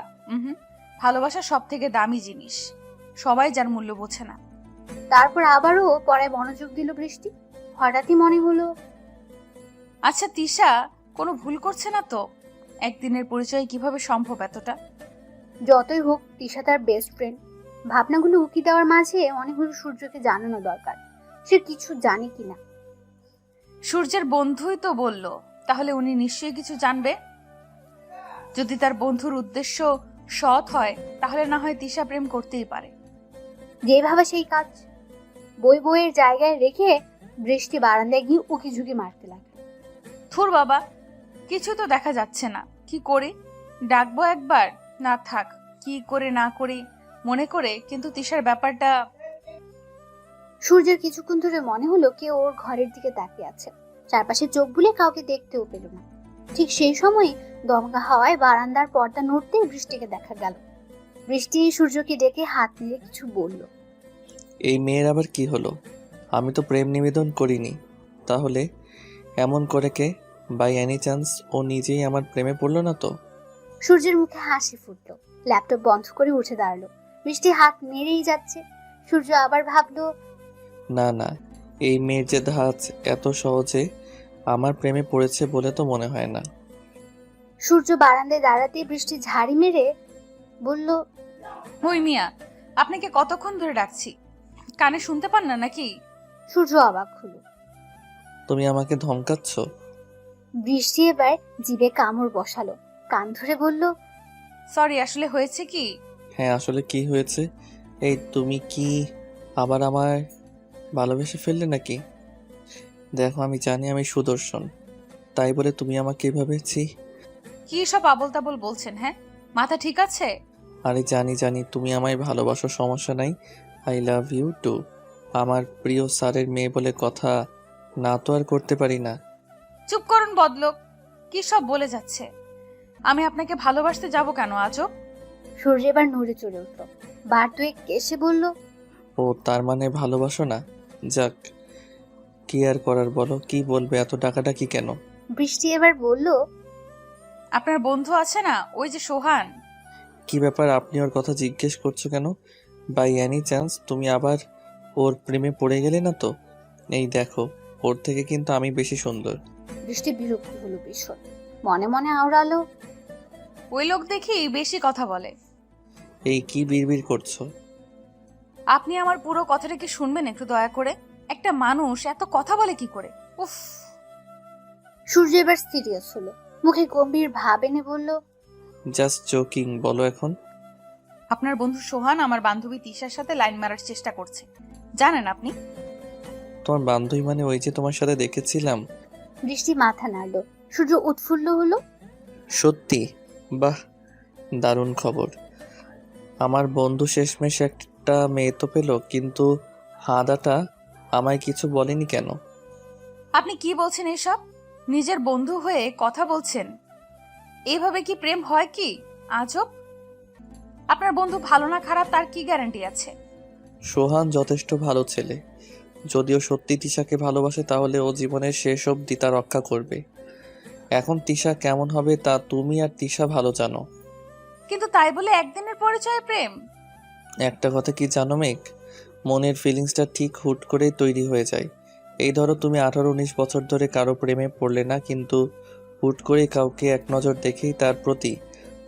ভালোবাসা সব থেকে দামি জিনিস, সবাই যার মূল্য বোঝে না। তারপর আবারও পড়ায় মনোযোগ দিল বৃষ্টি। হঠাৎই মনে হলো, আচ্ছা তিশা কোনো ভুল করছে না তো? একদিনের পরিচয় কিভাবে সম্ভব এতটা? যতই হোক তিশা তার বেস্ট ফ্রেন্ড। ভাবনাগুলো উকি দেওয়ার মাঝে মনে হলো সূর্যকে জানানো দরকার, সে কিছু জানে কিনা। সূর্যের বন্ধুই তো বলল, তাহলে উনি নিশ্চয়ই কিছু জানবে। যদি তার বন্ধুর উদ্দেশ্য সৎ হয়, তাহলে না হয় তিশা প্রেম করতেই পারে। যে ভাবা সেই কাজ। বইয়ের জায়গায় রেখে বৃষ্টি বারান্দায় গিয়ে উকি ঝুঁকি মারতে লাগলো। থুর বাবা, কিছু তো দেখা যাচ্ছে না, কি করি? ডাকবো একবার? না থাক, কি করে না করি মনে করে, কিন্তু তিশার ব্যাপারটা। সূর্যের কিছুক্ষণ ধরে মনে হলো কেউ ওর ঘরের দিকে তাকিয়ে আছে। চারপাশে চোখ বুলে কাউকে দেখতেও পেল না। ঠিক সেই সময় দমকা হাওয়ায় বারান্দার পর্দা নড়তে বৃষ্টিকে দেখা গেল। বৃষ্টি সূর্যকে ডেকে হাত নিয়ে কিছু বলল। এই মেয়ের আবার কি হলো? আমি তো প্রেম নিবেদন করিনি, তাহলে এমন করে কে? বাই এনি চান্স ও নিজেই আমার প্রেমে পড়লো না তো? সূর্যের মুখে হাসি ফুটলো। ল্যাপটপ বন্ধ করে উঠে দাঁড়ালো। বৃষ্টি হাত নেড়েই যাচ্ছে। সূর্য আবার ভাবলো, না না, এই মেয়ের যে ধাঁচ এত সহজে আমার প্রেমে পড়েছে বলে তো মনে হয় না। সূর্য বারান্দায় দাঁড়াতে বৃষ্টি ঝাড়ি মেরে বলল, হই মিয়া, আপনাকে কতক্ষণ ধরে ডাকছি, কানে শুনতে পান না নাকি? সূর্য অবাক হলো। তুমি আমাকে ধমকাচ্ছ? বৃষ্টি এবার জিভে কামড় বসালো। কান ধরে বলল, সরি, আসলে হয়েছে কি। হ্যাঁ, আসলে কি হয়েছে? এই তুমি কি আবার আমায় ভালোবেসে ফেললে নাকি? দেখো, আমি জানি আমি সুদর্শন, তাই বলে তুমি আমাকে এভাবে কি সব আবল তাবল বলছেন? হ্যাঁ, মাথা ঠিক আছে? আরে জানি জানি তুমি আমায় ভালোবাসো, সমস্যা নাই। I love you too. আমার প্রিয় স্যারের মেয়ে বলে কথা, না তো আর করতে পারি না। চুপ করুন বদলোক, কি সব বলে যাচ্ছে। আমি আপনাকে ভালোবাসতে যাব কেন আজব? সূর্য এবার নড়ে চড়ে উঠল। বার দুয়েক এসে বলল, ও তার মানে ভালোবাসো না? যাক, কি আর করার বলো, কি বলবে, এত ডাকাডাকি কেন? বৃষ্টি এবার বলল, আপনার বন্ধু আছে না, ওই যে সোহান। কি ব্যাপার, আপনি ওর কথা জিজ্ঞেস করছো কেন? বাই এনি চান্স তুমি আবার ওর প্রেমে পড়ে গেলে না তো? এই দেখো, ওর থেকে কিন্তু আমি বেশি সুন্দর। বৃষ্টি বিরক্ত হলো ভীষণ, মনে মনে আওড়ালো, ওই লোক দেখি বেশি কথা বলে। এই কি বিড়বিড় করছো? আপনি আমার পুরো কথাটা কি শুনবেন একটু দয়া করে? একটা মানুষ এত কথা বলে কি করে? উফ। সূর্য এবার সিরিয়াস হলো, মুখে গম্ভীর ভাব এনে বলল, জাস্ট জোকিং, বলো এখন। আপনার বন্ধু সোহান আমার বান্ধবী তিশার সাথে লাইন মারার চেষ্টা করছে, জানেন আপনি? তোমার বান্ধবী মানে ওই যে তোমার সাথে দেখেছিলাম? বৃষ্টি মাথা নাড়ল। সূর্য উৎফুল্ল হলো, সত্যি? বাহ, দারুণ খবর। আমার বন্ধু শেষমেশ একটা মেয়ে তো পেল, কিন্তু হাদাটা আমায় কিছু বলেনি কেন? আপনি কি বলছেন এসব? নিজের বন্ধু হয়ে কথা বলছেন? এইভাবে কি প্রেম হয় কি আজব? আপনার বন্ধু ভালো না খারাপ তার কি গ্যারান্টি আছে? সোহান যথেষ্ট ভালো ছেলে, যদিও সত্যি তিশাকে ভালোবাসে তাহলে ও জীবনের শেষ অবধি তা রক্ষা করবে। এখন তিশা কেমন হবে তা তুমি আর তিশা ভালো জানো। কিন্তু তাই বলে একদিনের পরিচয় প্রেম? একটা কথা কি জানো মেঘ, মনের ফিলিংসটা ঠিক হুট করেই তৈরি হয়ে যায়। এই ধরো তুমি 18-19 বছর ধরে কারো প্রেমে পড়লে না, কিন্তু হুট করে কাউকে এক নজর দেখেই তার প্রতি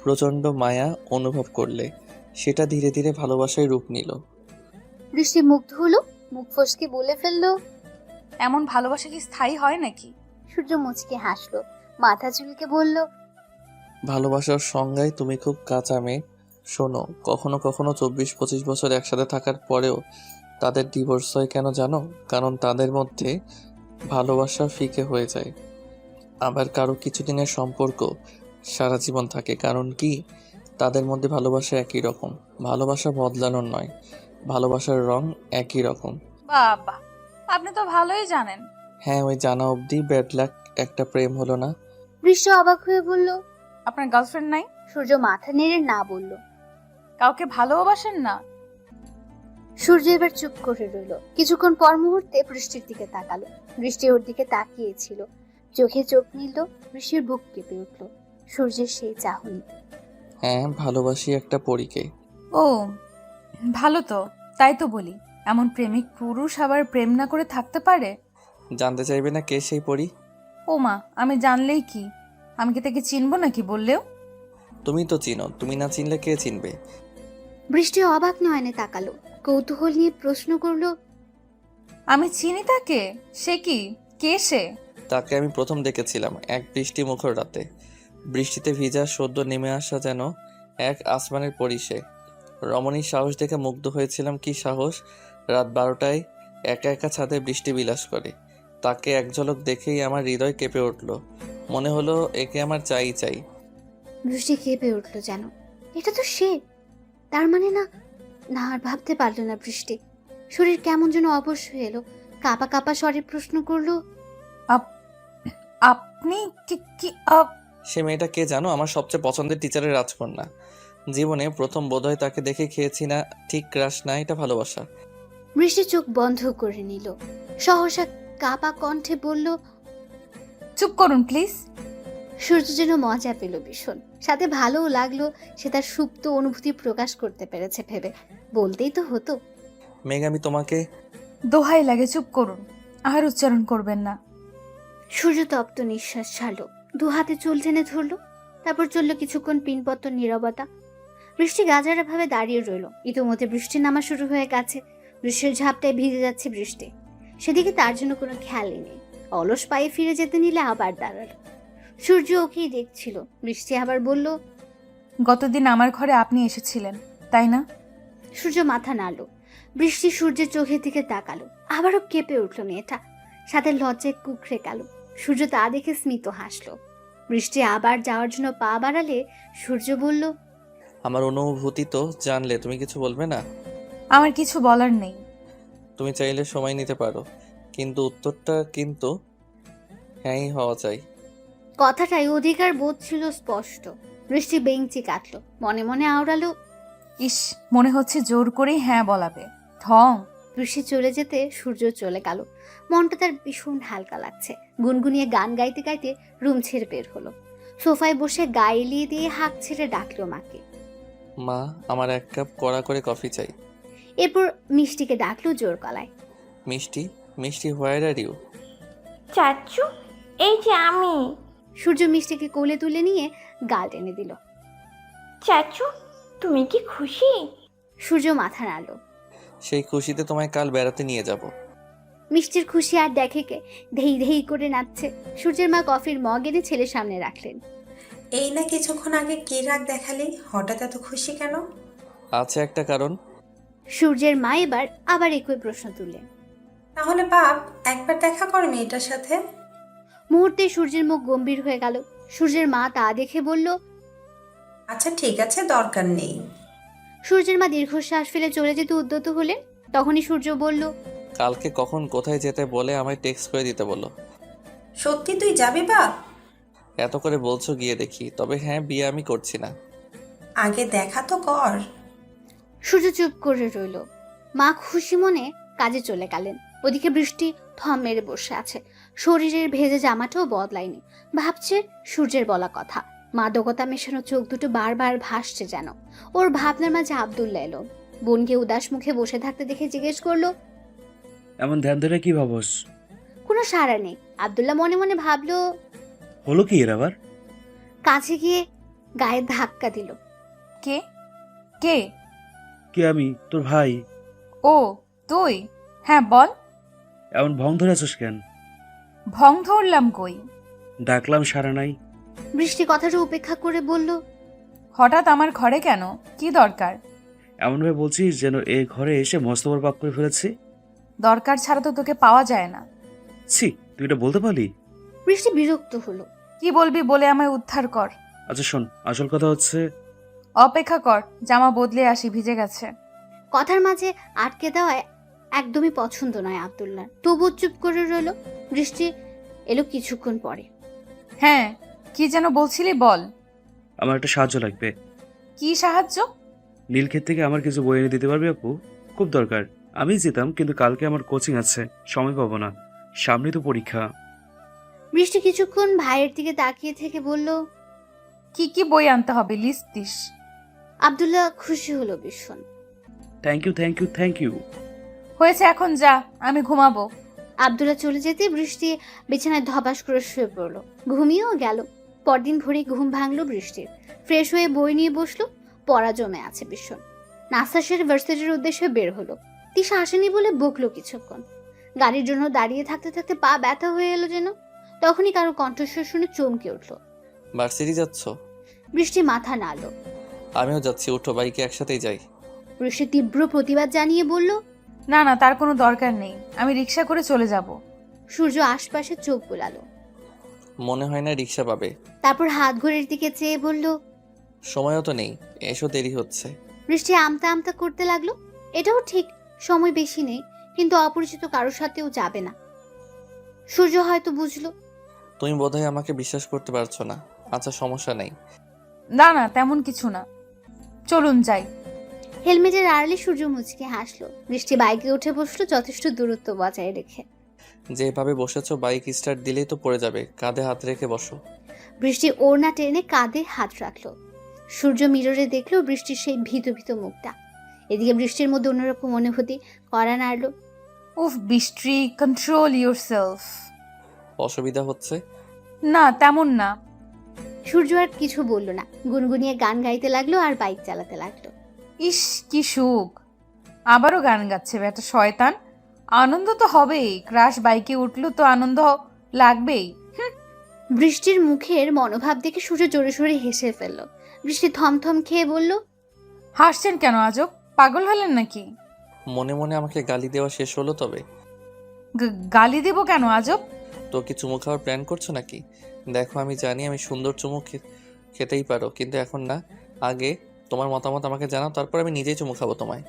প্রচণ্ড মায়া অনুভব করলে, সেটা ধীরে ধীরে ভালোবাসায় রূপ নিল। বৃষ্টি মুগ্ধ হলো, মুখ ফসকে বলে ফেললো, এমন ভালোবাসা কি স্থায়ী হয় নাকি? সূর্য মুচকে হাসলো, মাথা চুলকে বলল, ভালোবাসার সংজ্ঞায় তুমি খুব কাঁচা মেয়ে। শোনো, কখনো কখনো 24-25 বছর একসাথে থাকার পরেও তাদের ডিভোর্স হয় কেন জানো? কারণ তাদের মধ্যে ভালোবাসা ফিকে হয়ে যায়। আবার কারো কিছুদিনের সম্পর্ক সারা জীবন থাকে, কারণ কি তাদের মধ্যে ভালোবাসা একই রকম। ভালোবাসা বদলানোর নয়, ভালোবাসার রং একই রকম। বাবা, আপনি তো ভালোই জানেন। হ্যাঁ, ওই জানা অবধি ব্যাড লাক একটা প্রেম হলো না। বৃষ্টি অবাক হয়ে বলল, আপনার গার্লফ্রেন্ড নাই? সূর্য মাথা নেড়ে না বলল। কাউকে ভালোবাসেন না? সূর্য এবার চুপ করে রইল। কিছুক্ষণ পর মুহূর্তে বৃষ্টির দিকে তাকালো। বৃষ্টি ওর দিকে তাকিয়েছিল, চোখে চোখ নিল। বৃষ্টির বুক কেঁপে উঠল সূর্যের সেই চাহনি। হ্যাঁ, ভালোবাসি একটা পরীকে। ও ভালো তো, তাই তো বলি, এমন প্রেমিক পুরুষ আবার প্রেম না করে থাকতে পারে? জানতে চাইবে না কে সেই পরী? ও মা, আমি জানলেই কি? আমি কি তাকে চিনবো নাকি বললেও? তুমি তো চিনো, তুমি না চিনলে কে চিনবে? বৃষ্টি অবাক নয়নে তাকালো, কৌতূহল নিয়ে প্রশ্ন করলো, আমি চিনি তাকে? সে কি, কে সে? তাকে আমি প্রথম দেখেছিলাম এক বৃষ্টি মুখর রাতে। বৃষ্টিতে ভিজা সদ্য নেমে আসা যেন এক আসমানের পরী সে। রমণীর সাহস দেখে মুগ্ধ হয়েছিলাম। কি সাহস! রাত 12টায় একা একা ছাদে বৃষ্টি বিলাস করে। তাকে এক ঝলক দেখেই আমার হৃদয় কেঁপে উঠল। মনে হলো একে আমার চাই চাই। বৃষ্টি কেঁপে উঠল যেন, এটা তো সে। তার মানে না, না আর ভাবতে পারলো না বৃষ্টি। শরীর কেমন যেন অবশ হয়ে এলো। কাঁপা কাঁপা স্বরে প্রশ্ন করলো, আপনি কি কি সে মেয়েটা কে জানো? আমার সবচেয়ে পছন্দের টিচারের রাজকন্যা। জীবনে প্রথম বোধহয় তাকে দেখে খেয়েছি না ঠিক ক্রাশ না, এটা ভালোবাসা। বৃষ্টি চোখ বন্ধ করে নিল, সহসা কাঁপা কণ্ঠে বলল, চুপ করুন প্লিজ। সূর্য যেন মজা পেল ভীষণ, সাথে ভালোও লাগলো। সে তার সুপ্ত অনুভূতি প্রকাশ করতে পেরেছে ভেবে। বলতেই তো হতো। মেঘ, আমি তোমাকে। দোহাই লাগে, চুপ করুন, আর উচ্চারণ করবেন না। সূর্য তপ্ত নিঃশ্বাস ছাড়লো, দু হাতে চুল টেনে ধরলো। তারপর চললো কিছুক্ষণ পিনপত্র নীরবতা। বৃষ্টি গাজারা ভাবে দাঁড়িয়ে রইল। ইতিমধ্যে বৃষ্টি নামা শুরু হয়ে গেছে। বৃষ্টির ঝাপটায় ভিজে যাচ্ছে বৃষ্টি। সেদিকে তার জন্য কোনো খেয়ালই নেই। অলস পায়ে ফিরে যেতে নিলে আবার দাঁড়ালো। সূর্য ওকেই দেখছিল। বৃষ্টি আবার বলল, গতদিন আমার ঘরে আপনি এসেছিলেন, তাই না? সূর্য মাথা নাড়ল। বৃষ্টি সূর্যের চোখের দিকে তাকালো। আবারও কেঁপে উঠল মেয়েটা, সাথে লজ্জায় কুকড়ে গেল। সূর্য তা দেখে স্মিত হাসলো। বৃষ্টি আবার যাওয়ার জন্য পা বাড়ালে সূর্য বলল, আমার অনুভূতি তো জানলে, তুমি কিছু বলবে না? আমার কিছু বলার নেই। তুমি চাইলে সময় নিতে পারো, কিন্তু উত্তরটা কিন্তু হ্যাঁই হওয়া চাই। কথাটাই অধিকার বোধ ছিল স্পষ্ট। বৃষ্টি বেঞ্চি কাটলো, মনে মনে আওড়ালো, ইস, মনে হচ্ছে জোর করেই হ্যাঁ বলাবে। ঠং। বৃষ্টি চলে যেতে সূর্য চলে গেল। মনটা তার ভীষণ হালকা লাগছে। গুনগুনিয়ে গান গাইতে গাইতে রুম ছেড়ে বের হলো। সোফায় বসে গায়ে এলিয়ে দিয়ে হাঁক ছেড়ে ডাকলো মাকে। মা, আমার 1 কাপ কড়া করে কফি চাই। এরপর মিষ্টিকে ডাকলো জোর গলায়। মিষ্টি, মিষ্টি, হোয়ার আর ইউ? চাচু, এই যে আমি। সূর্য মিষ্টিকে কোলে তুলে নিয়ে গাল টেনে দিল। চাচু, তুমি কি খুশি? সূর্য মাথা নাড়ল। সেই খুশিতে তোমায় কাল বেড়াতে নিয়ে যাব। মিষ্টির খুশি আর দেখে কে ধেই ধেই করে নাচছে। সূর্যের মা কফির মগ এনে ছেলের সামনে রাখলেন। এই না কিছুক্ষণ আগে কি রাগ দেখালি, হঠাৎ এত খুশি কেন? আছে একটা কারণ। সূর্যের মা এবার আবার একই প্রশ্ন তুললেন। তাহলে বাপ, একবার দেখা কর মেয়েটার সাথে। মুহূর্তে সূর্যের মুখ গম্ভীর হয়ে গেল। সূর্যের মা তা দেখে বলল, আচ্ছা ঠিক আছে, দরকার নেই। সূর্যের মা দীর্ঘশ্বাস ফেলে চলে যেতে উদ্যত হলেন। তখনই সূর্য বলল, কালকে কখন কোথায় যেতে বলে আমায় টেক্সট করে দিতে বলো। সত্যি তুই যাবি বাপ? এত করে বলছো, গিয়ে দেখি। তবে হ্যাঁ, বিয়ে আমি করছি না। আগে দেখা তো কর। সূর্য চুপ করে রইল। মা খুশি মনে কাজে চলে গেলেন। ওদিকে বৃষ্টি থম মেরে বসে আছে। শরীরের ভেজে জামাটাও বদলায়নি। ভাবছে সূর্যের বলা কথা। মাদকতা মেশানো চোখ দুটো বারবার ভাসছে যেন। ওর ভাবনার মাঝে আব্দুল্লাহ এলো। বোনকে উদাস মুখে বসে থাকতে দেখে জিজ্ঞেস করলো, এমন ধ্যান ধরে কি ভাবস? কোনো সাড়া নেই। আব্দুল্লাহ মনে মনে ভাবলো। হলো কি এর আবার? কাছে গিয়ে গায়ে ধাক্কা দিল। কে? কে? কি আমি, তোর ভাই। ও, তুই? হ্যাঁ বল। এমন ভং ধরে আছিস কেন? ভং ধরলাম কই? ডাকলাম সারা নাই। বৃষ্টি কথাটা উপেক্ষা করে বলল, হঠাৎ আমার ঘরে কেন? কি দরকার? এমনভাবে বলছিস যেন এ ঘরে এসে মস্ত বড় পাপ করে ফেলেছি। দরকার ছাড়া তো তোকে পাওয়া যায় না। ছি, তুই এটা বলতে পারলি? বৃষ্টি বিরক্ত হলো। কি বলবি বলে আমায় উদ্ধার কর। আচ্ছা শোন, আসল কথা হচ্ছে, অপেক্ষা কর, জামা বদলে আসি, ভিজে গেছে। কথার মাঝে আটকে দেওয়ায় একদমই পছন্দ নয় আব্দুল্লাহ। তবু চুপ করে রইল। বৃষ্টি এলো কিছুক্ষণ পরে। হ্যাঁ, কি যেন বলছিলি, বল। আমার একটা সাহায্য লাগবে। কি সাহায্য? নীলক্ষেত থেকে আমার কিছু বই এনে দিতে পারবি আপু? খুব দরকার। আমি যেতাম, কিন্তু কালকে আমার কোচিং আছে, সময় পাবো না। সামনে তো পরীক্ষা। বৃষ্টি কিছুক্ষণ ভাইয়ের দিকে তাকিয়ে থেকে বলল, কি কি বই আনতে হবে, লিস্ট দিস। আব্দুল্লাহ খুশি হলো ভীষণ। Thank you, thank you, thank you. হয়েছে, এখন যা, আমি ঘুমাবো। আব্দুল্লাহ চলে যেতে বৃষ্টি বিছানায় ধপাস করে শুয়ে পড়লো। ঘুমিয়েও গেল। পরদিন ভোরে ঘুম ভাঙলো বৃষ্টির। ফ্রেশ হয়ে বই নিয়ে বসলো। পড়া জমে আছে ভীষণ। নাস্তা সেরে ভার্সিটির উদ্দেশ্যে বের হলো। তিশা আসেনি বলে বকলো কিছুক্ষণ। গাড়ির জন্য দাঁড়িয়ে থাকতে থাকতে পা ব্যথা হয়ে এলো যেন। তখনই কারো কণ্ঠস্বর শুনে চমকে উঠলো। ভার্সিটি যাচ্ছ? বৃষ্টি মাথা নাড়ল। আমিও যাচ্ছি, উঠো, বাইকে একসাথেই যাই। বৃষ্টি তীব্র প্রতিবাদ জানিয়ে বলল, না না, তার কোনো দরকার নেই, আমি রিক্সা করে চলে যাব। সূর্য আশপাশে চোখ বোলালো। মনে হয় না রিক্সা পাবে। তারপর হাত ঘড়ির দিকে চেয়ে বলল, সময়ও তো নেই, এসো, দেরি হচ্ছে। বৃষ্টি আমতা আমতা করতে লাগলো। এটাও ঠিক, সময় বেশি নেই, কিন্তু অপরিচিত কারোর সাথেও যাবে না। সূর্য হয়তো বুঝলো। তুমি বোধহয় আমাকে বিশ্বাস করতে পারছো না। আচ্ছা, সমস্যা নেই। না না, তেমন কিছু না, চলুন যাই। হেলমেটের আড়ালে সূর্য মুচকে হাসলো। বৃষ্টি বাইকে উঠে বসলো যথেষ্ট দূরত্ব বজায় রেখে। যেভাবে বসেছো, বাইক স্টার্ট দিলেই তো পড়ে যাবে। কাঁধে হাত রেখে বসো। বৃষ্টি ওড়না টেনে কাঁধে হাত রাখলো। সূর্য মিররে দেখলো বৃষ্টির সেই ভীত ভীত মুখটা। এদিকে বৃষ্টির মধ্যে অন্যরকম অনুভূতি করা নাড়লো। উফ বৃষ্টি, কন্ট্রোল ইউরসেলফ। অসুবিধা হচ্ছে? না, তেমন না। সূর্য আর কিছু বলল না। গুনগুনিয়ে গান গাইতে লাগলো আর বাইক চালাতে লাগলো। ইস, কি সুখ! আবারও গান গাচ্ছে বেটা শয়তান। আনন্দ তো হবেই, ক্রাশ বাইকে উঠলো তো আনন্দ লাগবেই। বৃষ্টির মুখের মনোভাব দেখে সূর্য জোরে সোরে হেসে ফেললো। বৃষ্টি থমথম খেয়ে বলল, হাসছেন কেন আজব? পাগল হলেন নাকি? মনে মনে আমাকে গালি দেওয়া শেষ হলো তবে? গালি দেব কেন আজব? তো কি চুমু খাওয়ার প্ল্যান করছো নাকি? দেখো, আমি জানি আমি সুন্দর চুমু খেতেই পারো, কিন্তু এখন না। আগে তোমার মতামত আমাকে জানাও, তারপর আমি নিজেই চুমু খাবো তোমায়।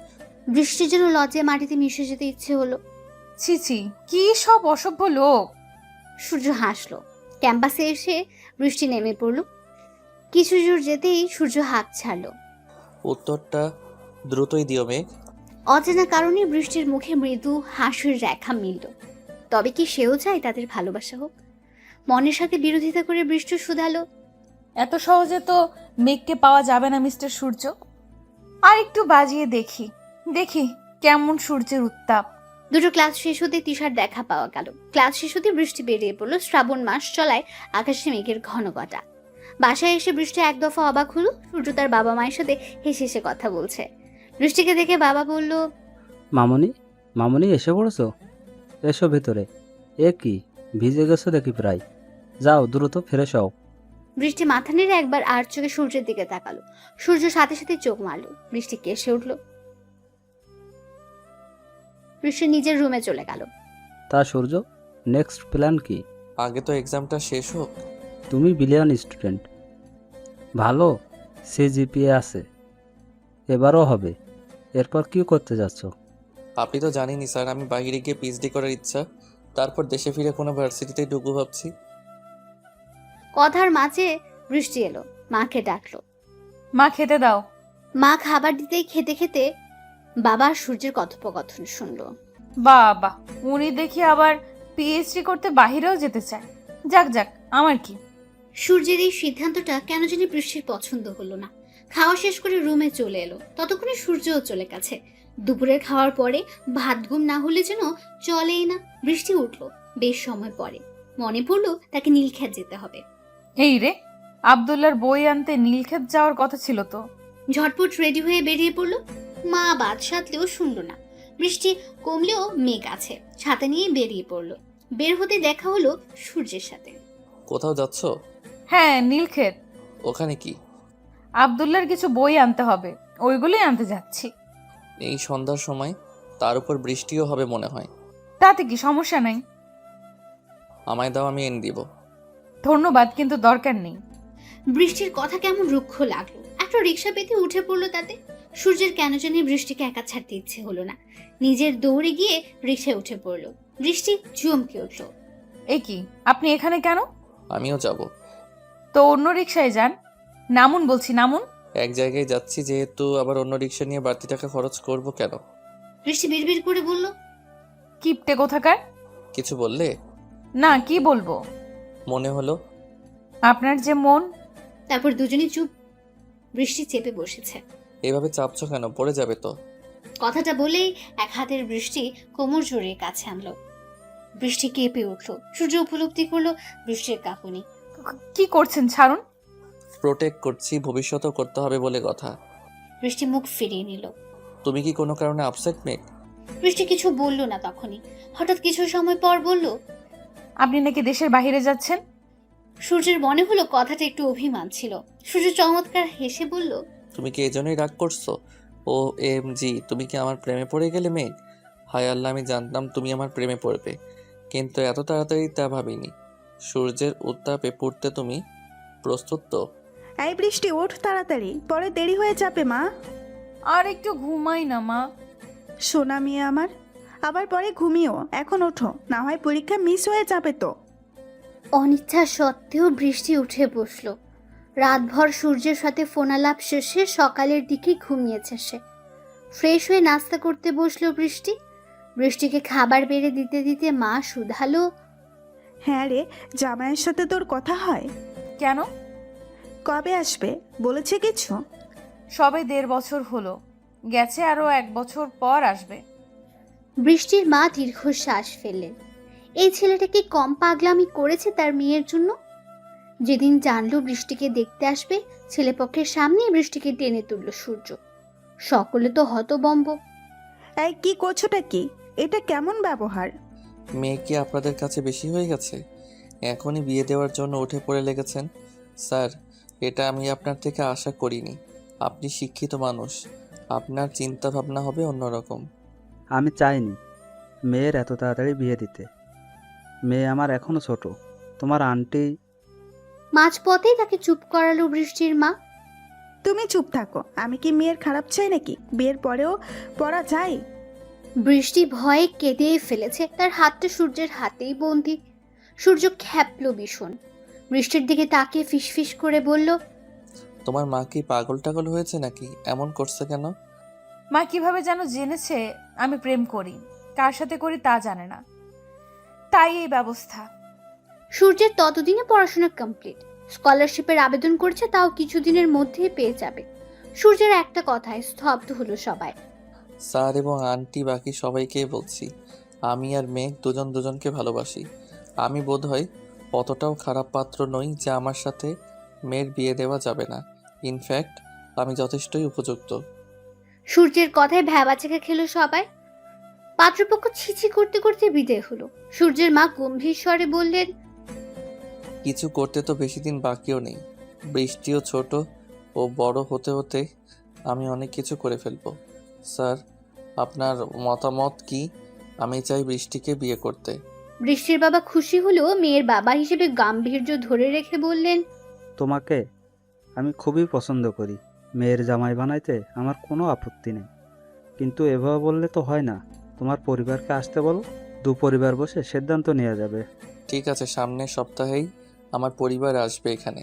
বৃষ্টির জন্য লজ্জায় মাটিতে মিশে যেতে ইচ্ছে হলো। ছি ছি, কি সব অসভ্য লোক। সূর্য হাসলো। ক্যাম্পাসে এসে বৃষ্টি নেমে পড়ল। কিছু দূর যেতেই সূর্য হাত ছাড়লো। উত্তরটা দ্রুতই দিও মেঘ। অজানা কারণে বৃষ্টির মুখে মৃদু হাসির রেখা মিলল। তবে কি সেও চায় তাদের ভালোবাসা হোক? মনের সাথে বিরোধিতা করে বৃষ্টি শুধালো, এত সহজে তো মেঘকে পাওয়া যাবে না মিস্টার সূর্য। আর একটু বাজিয়ে দেখি দেখি কেমন সূর্যের উত্তাপ। দুটো ক্লাস শেষ হতে তিশার দেখা পাওয়া গেল। ক্লাস শেষ হতে বৃষ্টি বেরিয়ে পড়লো। শ্রাবণ মাস চলায় আকাশে মেঘের ঘন ঘটা। বাসায় এসে বৃষ্টি এক দফা অবাক হলো। সূর্য তার বাবা মায়ের সাথে হেসে হেসে কথা বলছে। বৃষ্টিকে দেখে বাবা বলল, মামনি, মামনি এসে পড়েছো? এসো ভিতরে। এ কি, ভিজে গেছো দেখি প্রায়। যাও দ্রুত ফ্রেশ হও। বৃষ্টি মাথা নেড়ে একবার আর চোখে সূর্যের দিকে তাকালো। সূর্য সাথে সাথে চোখ মারলো। বৃষ্টি কেসে উঠল। বৃষ্টি নিজের রুমে চলে গেল। তা সূর্য, নেক্সট প্ল্যান কি? আগে তো এক্সামটা শেষ হোক। তুমি বিলিয়ন স্টুডেন্ট, ভালো সিজিপিএ আছে, এবারও হবে। এরপর কি করতে যাচ্ছ? আপনি তো জানেনই স্যার, আমি বাইরে গিয়ে পিএইচডি করার ইচ্ছা, তারপর দেশে ফিরে কোনো ভার্সিটিতেই ঢুকবো ভাবছি। কথার মাঝে বৃষ্টি এলো। মাকে ডাকলো। মা খেতে দাও। মা খাবার দিতেই খেতে খেতে বাবা আর সূর্যের কথোপকথন শুনলো। বাবা, উনি দেখি আবার পিএইচডি করতে বাহিরেও যেতে চায়। যাক যাক, আমার কি। সূর্যের এই সিদ্ধান্তটা কেন জানি বৃষ্টির পছন্দ হলো না। খাওয়া শেষ করে রুমে চলে এলো। ততক্ষণে সূর্যও চলে গেছে। দুপুরের খাওয়ার পরে ভাত ঘুম না হলে যেন চলেই না। বৃষ্টি উঠলো বেশ সময় পরে। মনে পড়লো তাকে নীলক্ষেত যেতে হবে। এই রে, আব্দুল্লাহর বই আনতে নীলক্ষেত যাওয়ার কথা ছিল তো। ঝটপট রেডি হয়ে বেরিয়ে পড়লো। মা বাদ সাধলেও শুনলো না। বৃষ্টি কমলেও মেঘ আছে, ছাতা নিয়ে বেরিয়ে পড়লো। বের হতে দেখা হলো সূর্যের সাথে। কোথাও যাচ্ছ? হ্যাঁ, নীলক্ষেত। ওখানে কি? আব্দুল্লাহর কিছু বই আনতে হবে, ওইগুলোই আনতে যাচ্ছি। এই সন্ধ্যার সময়, তার উপর বৃষ্টিও হবে মনে হয়। তাতে কি সমস্যা নাই। আমায় দাও, আমি এনে দিব। ধন্যবাদ, কিন্তু দরকার নেই। বৃষ্টির কথা কেমন রুক্ষ লাগলো। একটা রিক্সা পেতে উঠে পড়লো তাতে। সূর্যের কেন জানি বৃষ্টিকে একা ছাড়তে ইচ্ছে হলো না। নিজের দৌড়ে গিয়ে রিক্সায় উঠে পড়লো। বৃষ্টি চমকে উঠলো। এ কি, আপনি এখানে কেন? আমিও যাব। তো অন্য রিক্সায় যান। নামুন বলছি, নামুন। এক জায়গায় যাচ্ছি যেহেতু, আবার অন্য রিক্সা নিয়ে বাড়তি টাকা খরচ করব কেন? বৃষ্টি বিড়বিড় করে বলল, কিপটে কোথাকার। কিছু বললে? না, কি বলবো। মনে হলো। আপনার যে মন। তারপর দুজনেই চুপ। বৃষ্টি চেপে বসেছে। এভাবে চাপছো কেন? পড়ে যাবে তো। কথাটা বলেই এক হাতের বৃষ্টি কোমর জড়িয়ে কাছে আনলো। বৃষ্টি কেঁপে উঠলো। সূর্য উপলব্ধি করলো বৃষ্টির কাঁপুনি। কি করছেন, ছাড়ুন। প্রোটেক্ট করছি, ভবিষ্যতেও করতে হবে বলে কথা। বৃষ্টি মুখ ফিরিয়ে নিল। তুমি কি কোনো কারণে আপসেট মেঘ? বৃষ্টি কিছু বলল না তখনই। হঠাৎ কিছু সময় পর বলল, আপনি নাকি দেশের বাইরে যাচ্ছেন। সূর্যের মনে হলো কথাটা একটু অভিমান ছিল। সূর্য চমৎকার হেসে বলল, তুমি কি এই জন্যই রাগ করছো? ও এম জি, তুমি কি আমার প্রেমে পড়ে গেলে মেঘ? হায় আল্লাহ, আমি জানতাম তুমি আমার প্রেমে পড়বে, কিন্তু এত তাড়াতাড়ি তা ভাবিনি। সূর্যের উত্তাপে পড়তে তুমি প্রস্তুত তো? এই বৃষ্টি, ওঠ তাড়াতাড়ি, পরে দেরি হয়ে যাবে মা। আর একটু ঘুমাই না মা। সোনা মেয়ে আমার, আবার পরে ঘুমিও। এখন ওঠো, না হয় পরীক্ষা মিস হয়ে যাবে তো। অনিচ্ছা সত্ত্বেও বৃষ্টি উঠে বসলো। রাতভর সূর্যের সাথে ফোনালাপ শেষে সকালের দিকে ঘুমিয়েছে সে। ফ্রেশ হয়ে নাস্তা করতে বসলো বৃষ্টি। বৃষ্টিকে খাবার বেড়ে দিতে দিতে মা শুধালো, হ্যাঁ রে, জামাইয়ের সাথে তোর কথা হয়? কেন? কবে আসবে বলেছে কিছু? সবে 1.5 বছর হলো, গেছে আরো 1 বছর পর আসবে। বৃষ্টির মা দীর্ঘশ্বাস ফেললেন। এই ছেলেটা কি কম পাগলামি করেছে তার মেয়ের জন্য? যেদিন জানলো বৃষ্টিকে দেখতে আসবে, ছেলেপক্ষের সামনে বৃষ্টিকে টেনে তুলল সূর্য। সকলে তো হতবম্ব। এই কি করছোটা কি? এটা কেমন ব্যবহার? মেয়ে কি আপনাদের কাছে বেশি হয়ে গেছে? এখনই বিয়ে দেওয়ার জন্য উঠে পড়ে লেগেছেন। স্যার, এটা আমি আপনার থেকে আশা করিনি। আপনি শিক্ষিত মানুষ, আপনার চিন্তা ভাবনা হবে অন্যরকম। আমি চাইনি মেয়ের এত তাড়াতাড়ি বিয়ে দিতে। মেয়ে আমার এখনো ছোট। তোমার আন্টি। মাঝপথেই তাকে চুপ করালো বৃষ্টির মা। তুমি চুপ থাকো। আমি কি মেয়ের খারাপ চাই নাকি? বিয়ের পরেও পড়া যায়। বৃষ্টি ভয়ে কেঁদে ফেলেছে, তার হাতটা সূর্যের হাতেই বন্দি। সূর্য খ্যাপল ভীষণ, বৃষ্টির দিকে তাকিয়ে ফিসফিস করে বলল, তোমার মা কি পাগল টাগল হয়েছে নাকি? এমন করছে কেন? মা কিভাবে যেন জেনেছে আমি প্রেম করি, কার সাথে করি তা জানে না, তাই এই ব্যবস্থা। সূর্যের ততদিনে পড়াশোনা কমপ্লিট, স্কলারশিপের আবেদন করছে, তাও কিছুদিনের মধ্যেই পেয়ে যাবে। সূর্যের একটা কথায় স্তব্ধ হলো সবাই। স্যার এবং আন্টি বাকি সবাইকেই বলছি, আমি আর মেঘ দুজন দুজনকে ভালোবাসি। আমি বোধহয় অতটাও খারাপ পাত্র নই যে আমার সাথে মেয়ের বিয়ে দেওয়া যাবে না। ইনফ্যাক্ট আমি যথেষ্টই উপযুক্ত। সূর্যের কথায় ভ্যাবাচেকে খেলো সবাই। পাত্রপক্ষ ছিছি করতে করতে বিদায় হলো। সূর্যের মা গম্ভীর স্বরে বললেন, কিছু করতে তো বেশি দিন বাকিও নেই। বৃষ্টিও ছোট ও বড় হতে হতে আমি অনেক কিছু করে ফেলবো। স্যার, আপনার মতামত কি? আমি চাই বৃষ্টিকে বিয়ে করতে। বৃষ্টির বাবা খুশি হলেও মেয়ের বাবা হিসেবে গাম্ভীর্য ধরে রেখে বললেন, তোমাকে আমি খুবই পছন্দ করি। মেয়ের জামাই বানাইতে আমার কোনো আপত্তি নেই, কিন্তু এভাবে বললে তো হয় না। তোমার পরিবারকে আসতে বলো, দু পরিবার বসে সিদ্ধান্ত নেওয়া যাবে। ঠিক আছে, সামনের সপ্তাহেই আমার পরিবার আসবে এখানে।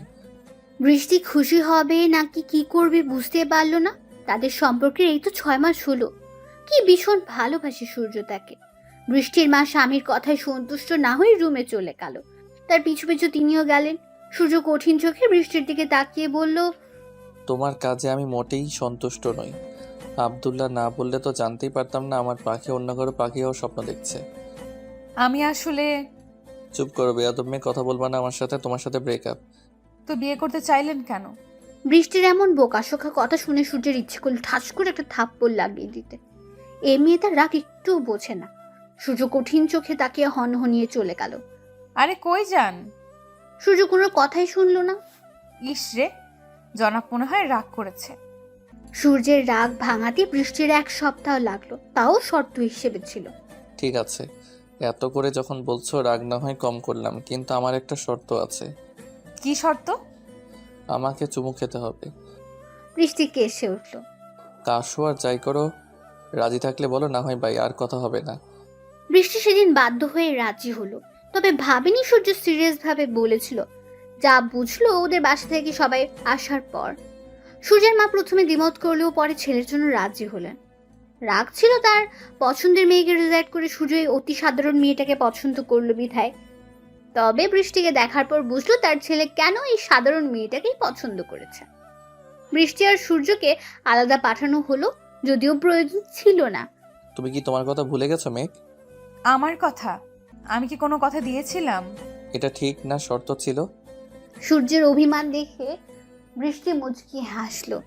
বৃষ্টি খুশি হবে নাকি কি করবে বুঝতে পারলো না। তাদের সম্পর্কে এই তো 6 মাস হলো। কি ভীষণ ভালোবাসে সূর্য তাকে। বৃষ্টির মা স্বামীর কথায় সন্তুষ্ট না হয়ে রুমে চলে গেল। তার পিছু পিছু তিনিও গেলেন। সূর্য কঠিন চোখে বৃষ্টির দিকে তাকিয়ে বলল, তোমার কাজে আমি মোটেই সন্তুষ্ট নই। আব্দুল্লাহ না বললে তো জানতেই পারতাম না আমার পাখি অন্য কারো পাখি হওয়ার স্বপ্ন দেখছে। আমি আসলে চুপ করো বেয়াদব মেয়ে, কথা বলবা না আমার সাথে। তোমার সাথে ব্রেকআপ। তো বিয়ে করতে চাইলেন কেন? বৃষ্টির এমন বোকাশোকা কথা শুনে সূর্যের ইচ্ছে করল ঠাস করে একটা থাপ্পড় লাগিয়ে দিতে। এ মেয়ে তার রাগ একটুও বোঝে না। সূর্য কঠিন চোখে তাকিয়ে হনহনিয়ে চলে গেল। আরে কই যান? সূর্য কোনো কথাই শুনলো না। ইস রে, জনাব মনে হয় রাগ করেছে। সূর্যের রাগ ভাঙাতে বৃষ্টির 1 সপ্তাহ লাগলো, তাও শর্ত হিসেবে ছিল। ঠিক আছে, এত করে যখন বলছো রাগ না হয় কম করলাম, কিন্তু আমার একটা শর্ত আছে। কি শর্ত? আমাকে চুমু খেতে হবে। বৃষ্টি কেসে উঠল। কাশো আর যাই করো, রাজি থাকলে বলো, না হয় বাই, আর কথা হবে না। বৃষ্টি সেদিন বাধ্য হয়ে রাজি হলো, তবে ভাবেনি সূর্য সিরিয়াস ভাবে বলেছিল। যা বুঝলো ওদের বাসা থেকে সবাই আসার পর। সূর্যের মা প্রথমে দ্বিমত করলেও পরে ছেলের জন্য রাজি হলেন। রাগ ছিল তার পছন্দের মেয়েকে রিজেক্ট করে সূর্য এই অতি সাধারণ মেয়েটাকে পছন্দ করলো বিধায়। তবে বৃষ্টিকে দেখার পর বুঝলো তার ছেলে কেন এই সাধারণ মেয়েটাকেই পছন্দ করেছে। বৃষ্টি আর সূর্যকে আলাদা পাঠানো হলো, যদিও প্রয়োজন ছিল না। তুমি কি তোমার কথা ভুলে গেছো মেঘ? আমার কথা? আমি কি কোনো কথা দিয়েছিলাম? এটা ঠিক না শর্ত ছিল? সূর্যের অভিমান দেখে বৃষ্টি মুচকি হাসলো।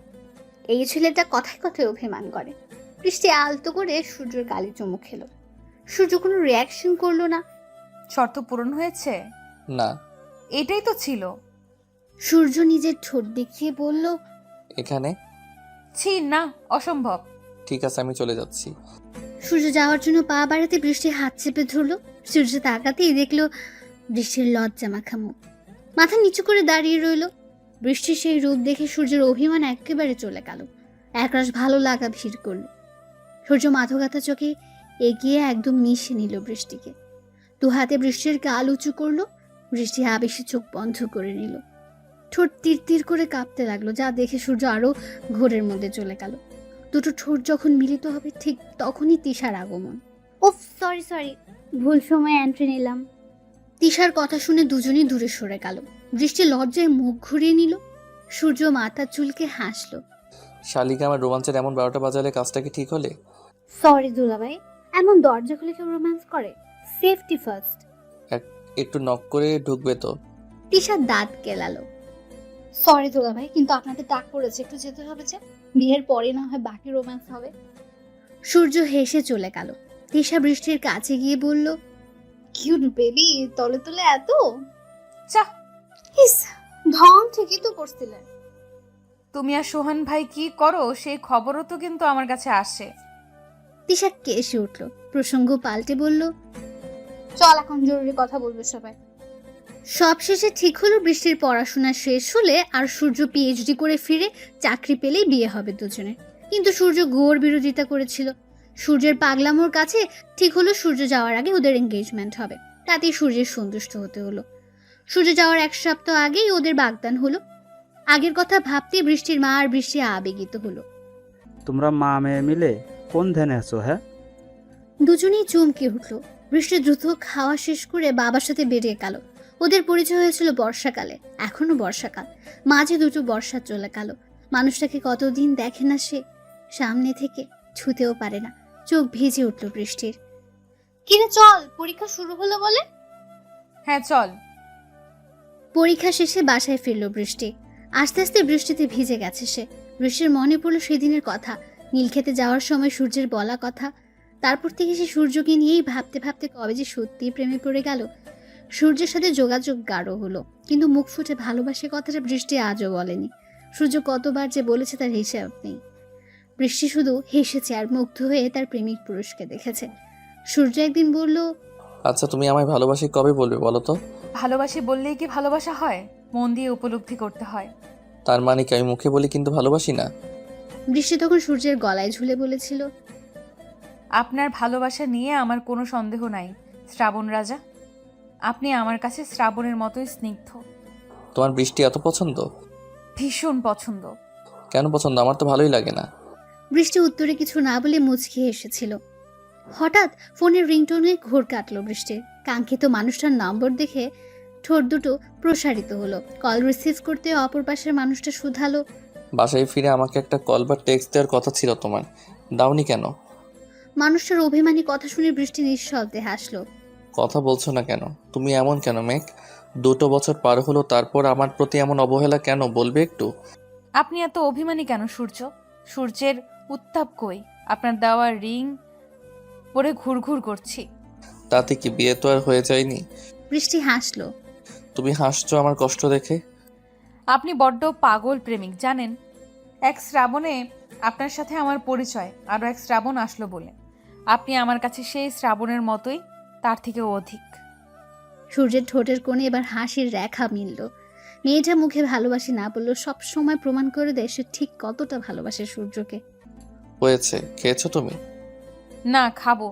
এই ছেলেটা কথায় কথায় অভিমান করে। বৃষ্টি আলতো করে সূর্যের গালে চুমু খেলো। সূর্য কোনো রিয়াকশন করলো না। শর্ত পূরণ হয়েছে? না। এটাই তো ছিল। সূর্য নিজের ঠোঁট দেখিয়ে বলল, এখানে? ছি না, অসম্ভব। ঠিক আছে, আমি চলে যাচ্ছি। সূর্য যাওয়ার জন্য পা বাড়াতে বৃষ্টি হাত চেপে ধরলো। সূর্য তাকাতেই দেখলো বৃষ্টির লজ্জা মাখা মুখ, মাথা নিচু করে দাঁড়িয়ে রইল। বৃষ্টির সেই রূপ দেখে সূর্যের অভিমান একেবারে চলে গেল। একরাশ ভালো লাগা ভিড় করলো। সূর্য মাথা চোখে এগিয়ে একদম মিশে নিল বৃষ্টিকে। 2 হাতে বৃষ্টির গাল উঁচু করলো। বৃষ্টি আবেশে চোখ বন্ধ করে নিল। ঠোঁট তীর তীর করে কাঁপতে লাগলো, যা দেখে সূর্য আরো ঘোরের মধ্যে চলে গেল। দুটো ঠোঁট যখন মিলিত হবে ঠিক তখনই তিশার আগমন। ওফ, সরি, ভুল সময় এন্ট্রি নিলাম। তিশার কথা শুনে দুজনেই দূরে সরে গেল। বৃষ্টি লজ্জায় মুখ ঘুরিয়ে নিল। সূর্য মাথা চুলকে হাসলো। শালিকা, আমার রোমাঞ্চের এমন 12টা বাজালে কাজটা কি ঠিক হলে? সরি দুলাভাই, এমন দরজা খুলে কেউ রোম্যান্স করে? Safety first. একটু নক করে ঢুকবে তো? তিশা দাঁত কেলালো। সরি দুলাভাই, কিন্তু আপনাদের ডাক পড়েছে, একটু যেতে হবে যে। বিয়ের পরে না হয় বাকি রোম্যান্স হবে। সূর্য হেসে চলে গেল। তিশা বৃষ্টির কাছে গিয়ে বলল, কিউট বেবি, তলে তলে এত চা। ইস, ঢং ঠিকই তো করছিলেন। তুমি আর সোহান ভাই কি করো সেই খবরও তো কিন্তু আমার কাছে আসে। তিশা কেসে উঠল। প্রসঙ্গ পাল্টে বলল, চল এখন জরুরি কথা বলবো সবাই। সবশেষে ঠিক হলো বৃষ্টির পড়াশোনা শেষ হলে আর সূর্য পিএইচডি করে ফিরে চাকরি পেলেই বিয়ে হবে দুজনে। কিন্তু সূর্য ঘোর বিরোধিতা করেছিল। সূর্যের পাগলামোর কাছে ঠিক হলো সূর্য যাওয়ার আগে ওদের এঙ্গেজমেন্ট হবে, তাতেই সূর্যের সন্তুষ্ট হতে হলো। সূর্য যাওয়ার 1 সপ্তাহ আগেই ওদের বাগদান হলো। আগের কথা ভাবতে বৃষ্টির মা আর বৃষ্টি আবেগিত হলো। তোমরা মা মেয়ে মিলে কোন ধ্যানে আছো? হ্যাঁ, দুজনেই চমকে উঠল। বৃষ্টি দ্রুত খাওয়া শেষ করে বাবার সাথে বেরিয়ে গেল। ওদের পরিচয় হয়েছিল বর্ষাকালে, এখনো বর্ষাকাল, মাঝে দুটো বর্ষা চলে গেল। মানুষটাকে কতদিন দেখে না সে, সামনে থেকে ছুতেও পারে না। চোখ ভিজে উঠল বৃষ্টির। কিরে চল, পরীক্ষা শুরু হলো বলে। হ্যাঁ চল। পরীক্ষা শেষে বাসায় ফিরল বৃষ্টি। আস্তে আস্তে বৃষ্টিতে ভিজে গেছে সে। বৃষ্টির মনে পড়ল সেদিনের কথা, নীলক্ষেতে যাওয়ার সময় সূর্যের বলা কথা। তারপর থেকে সে সূর্যকে নিয়েই ভাবতে ভাবতে কবে যে সত্যিই প্রেমে পড়ে গেল। সূর্যের সাথে যোগাযোগ গাঢ় হলো, কিন্তু মুখ ফুটে ভালোবাসে কথাটা বৃষ্টি আজও বলেনি। সূর্য কতবার যে বলেছে তার হিসাব নেই। বৃষ্টি শুধু হেসেছে আর মুগ্ধ হয়ে তার প্রেমিক পুরুষকে দেখেছে। সূর্য একদিন বলল, আচ্ছা তুমি আমায় ভালোবাসি কবে বলবে বলো তো? ভালোবাসি বললেই কি ভালোবাসা হয়? মন দিয়ে উপলব্ধি করতে হয়। তার মানে কি আমি মুখে বলি কিন্তু ভালোবাসি না? বৃষ্টি তখন সূর্যের গলায় ঝুলে বলেছিল, আপনার ভালোবাসা নিয়ে আমার কোনো সন্দেহ নাই শ্রাবণ রাজা। আপনি আমার কাছে শ্রাবণের মতোই স্নিগ্ধ। তোমার বৃষ্টি এত পছন্দ? ভীষণ পছন্দ। কেন পছন্দ? আমার তো ভালোই লাগে না। বৃষ্টি উত্তরে কিছু না বলে মুচকি এসেছিল। হঠাৎ ফোনের রিংটোনে ঘোর কাটল বৃষ্টির। কাঙ্ক্ষিত মানুষটার নম্বর দেখে ঠোঁট দুটো প্রসারিত হলো। কল রিসিভ করতে অপর পাশের মানুষটা শুধালো, বাসায় ফিরে আমাকে একটা কল বা টেক্সট দেওয়ার কথা ছিল তোমার, দাওনি কেন? মানুষটার অভিমানী কথা শুনে বৃষ্টি নিঃশব্দে হাসলো। কথা বলছো না কেন? তুমি এমন কেন মেঘ? 2 বছর পার হলো, তারপর আমার প্রতি এমন অবহেলা কেন বলবে একটু? আপনি এত অভিমানী কেন সূর্য? সূর্যের উত্তাপ কই? আপনার দেওয়া রিং পরে ঘুরঘুর করছি। তাতে কি বিয়ে তো আর হয়ে যায়নি? বৃষ্টি হাসলো। তুমি হাসছো আমার কষ্ট দেখে? আপনি বড্ড পাগল প্রেমিক জানেন। এক শ্রাবণে আপনার সাথে আমার পরিচয়, আরও এক শ্রাবণ আসলো বলে আপনি আমার কাছে সেই শ্রাবণের মতোই, তার থেকেও অধিক। সূর্যের ঠোঁটের কোণে এবার হাসির রেখা মিলল। মেয়েটা মুখে ভালোবাসি না বললেও সবসময় প্রমাণ করে দেয় সে ঠিক কতটা ভালোবাসে সূর্যকে। হয়েছে, খেয়েছো তুমি? না, খাবো।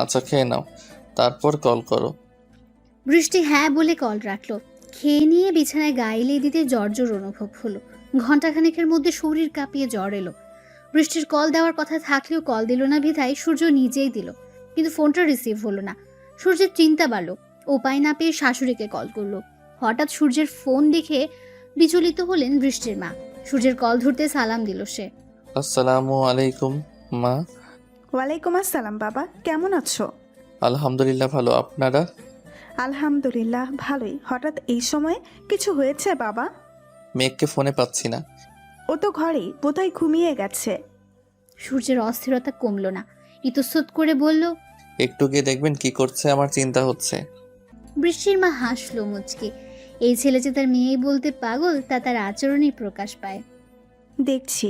আচ্ছা খেয়ে নাও, তারপর কল করো। বৃষ্টি হ্যাঁ বলে কল রাখলো। খেয়ে নিয়ে বিছানায় গাইলে দিতে জর্জর অনুভব হলো। ঘণ্টাখানেকের মধ্যে শরীর কাঁপিয়ে জ্বর এলো। বৃষ্টির কল দেওয়ার কথা থাকলেও কল দিল না বিধায় সূর্য নিজেই দিল, কিন্তু ফোনটা রিসিভ হলো না। সূর্যের চিন্তা বাড়ল। উপায় না পেয়ে শাশুড়িকে কল করলো। হঠাৎ সূর্যের ফোন দেখে বিচলিত হলেন বৃষ্টির মা। সূর্যের কল ধরতে সালাম দিল সে। আসসালামু আলাইকুম মা। ওয়ালাইকুম আসসালাম বাবা, কেমন আছো? আলহামদুলিল্লাহ ভালো, আপনারা? আলহামদুলিল্লাহ ভালোই। হঠাৎ এই সময় কিছু হয়েছে বাবা? মেঘকে ফোনে পাচ্ছি না। ও তো ঘরেই, বোধহয় ঘুমিয়ে গেছে। সূর্যের অস্থিরতা কমলো না, ইতস্তত করে বলল, একটু গিয়ে দেখবেন কি করছে, আমার চিন্তা হচ্ছে। বৃষ্টির মা হাসলো মুচকি। এই ছেলে যে তার মেয়েই বলতে পাগল তা তার আচরণেই প্রকাশ পায়। দেখছি।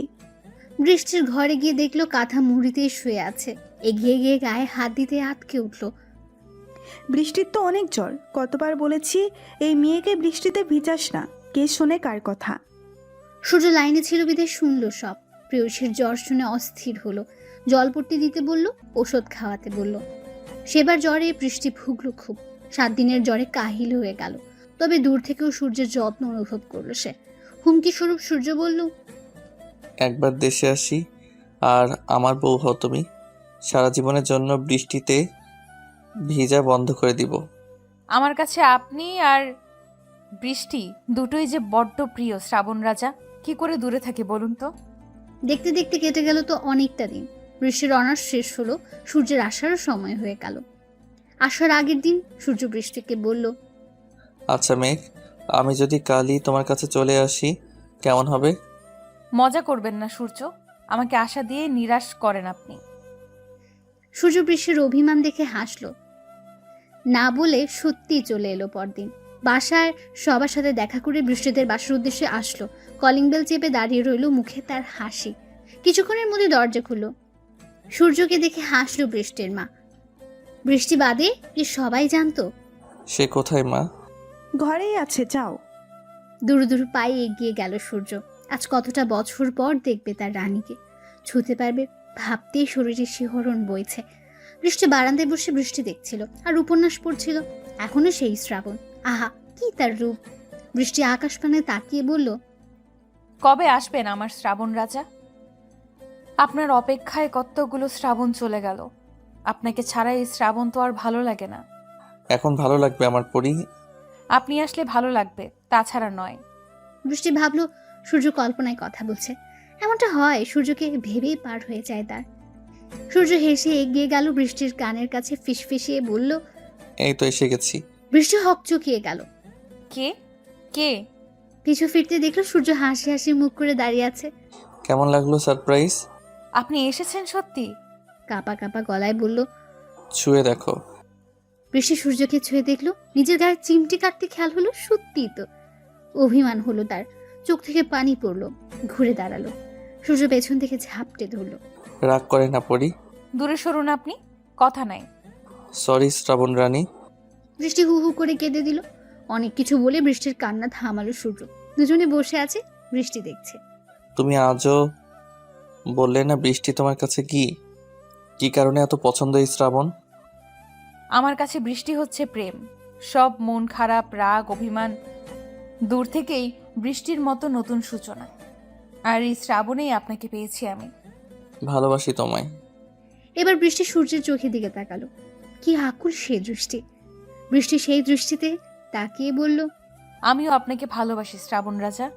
বৃষ্টির ঘরে গিয়ে দেখলো কাঁথা মুড়িতেই শুয়ে আছে। এগিয়ে গিয়ে গায়ে হাত দিতে আটকে উঠল। বৃষ্টির তো অনেক জ্বর, কতবার বলেছি এই মেয়েকে বৃষ্টিতে ভিজাস না, কে শোনে কার কথা। সূর্য লাইনে ছিল বিধায় শুনল সব। প্রেয়সীর জ্বর শুনে অস্থির হলো। জলপট্টি দিতে বলল, ওষুধ খাওয়াতে বলল। সেবার জ্বরে বৃষ্টি ভুগল খুব। 7 দিনের জ্বরে কাহিল হয়ে গেল। তবে দূর থেকেও সূর্যের যত্ন অনুভব করলো সে। হুমকি স্বরূপ সূর্য বলল, একবার দেশে আসি আর আমার বউ হও তুমি, সারা জীবনের জন্য বৃষ্টিতে ভিজা বন্ধ করে দিব। আমার কাছে আপনি আর বৃষ্টি দুটোই যে বড্ড প্রিয় শ্রাবণ রাজা, কি করে দূরে থাকি বলুন তো? দেখতে দেখতে কেটে গেল তো অনেকটা দিন। বৃষ্টির অনার্স শেষ হলো, সূর্যের আসারও সময় হয়ে গেল। আসার আগের দিন সূর্য বৃষ্টিকে বলল, আচ্ছা মেঘ, আমি যদি কালই তোমার কাছে চলে আসি কেমন হবে? মজা করবেন না সূর্য, আমাকে আশা দিয়ে নিরাশ করেন আপনি। সূর্য বৃষ্টির অভিমান দেখে হাসলো। না বলে সত্যিই চলে এলো পরদিন। বাসায় সবার সাথে দেখা করে বৃষ্টিদের বাসার উদ্দেশ্যে আসলো। কলিং বেল চেপে দাঁড়িয়ে রইল, মুখে তার হাসি। কিছুক্ষণের মধ্যে দরজা খুললো। সূর্যকে দেখে হাসলো বৃষ্টির মা। বৃষ্টি বাদে যে সবাই জানতো। সে কোথায় মা? ঘরেই আছে, যাও। দুরু দুরু পায়ে এগিয়ে গেল সূর্য। আজ কতটা বছর পর দেখবে তার রানীকে, ছুঁতে পারবে, ভাবতেই শরীরে শিহরণ বইছে। বৃষ্টি বারান্দায় বসে বৃষ্টি দেখছিল আর উপন্যাস পড়ছিল। এখনো সেই শ্রাবণ, আহা কি তার রূপ! বৃষ্টি আকাশ পানে তাকিয়ে বলল, কবে আসবেন আমার শ্রাবণ রাজা? আপনার অপেক্ষায় কতগুলো শ্রাবণ চলে গেল। আপনাকে ছাড়া এই শ্রাবণ তো আর ভালো লাগে না। এখন ভালো লাগবে আমার পরি। আপনি আসলে ভালো লাগবে, তাছাড়া নয়। বৃষ্টি ভাবলো সূর্য কল্পনায় কথা বলছে। এমনটা হয়, সূর্যকে ভেবেই পার হয়ে যায় তার। সূর্য হেসে এগিয়ে গেল বৃষ্টির কানের কাছে, ফিসফিসিয়ে বলল, এই তো এসে গেছি। বৃষ্টি হকচকিয়ে গেল। কে কে? পিছু ফিরতে দেখলো সূর্য হাসি হাসি মুখ করে দাঁড়িয়ে আছে। কেমন লাগলো সারপ্রাইজ? আপনি এসেছেন সত্যি? কাঁপা কাঁপা গলায় বলল। ছুঁয়ে দেখো। বৃষ্টি সূর্যকে ছুঁয়ে দেখলো, নিজের গায়ে চিমটি কাটতে খেয়াল হলো, সত্যিই তো। অভিমান হলো তার, চোখ থেকে পানি পড়লো। ঘুরে দাঁড়ালো, সূর্য পেছন থেকে ঝাপটে ধরলো। রাগ করে না পরি। দূরে সরুন আপনি, কথা নাই। সরি শ্রাবণ রানী। বৃষ্টি হু হু করে কেঁদে দিল। অনেক কিছু বলে বৃষ্টির কান্না থামালো সূর্য। দুজনে বসে আছে, বৃষ্টি দেখছে। তুমি আজও বললে না বৃষ্টি তোমার কাছে কি কি কারণে এত পছন্দ এই শ্রাবণ? আমার কাছে বৃষ্টি হচ্ছে প্রেম। সব মন খারাপ, রাগ, অভিমান দূর থেকেই বৃষ্টির মতো নতুন সূচনা। আর এই শ্রাবণেই আপনাকে পেয়েছি আমি। ভালোবাসি তোমায়। এবার বৃষ্টি সূর্যের চোখের দিকে তাকালো। কি আকুল সে দৃষ্টি! বৃষ্টি সেই দৃষ্টিতে তাকিয়ে বলল, আমিও আপনাকে ভালোবাসি শ্রাবণ রাজা।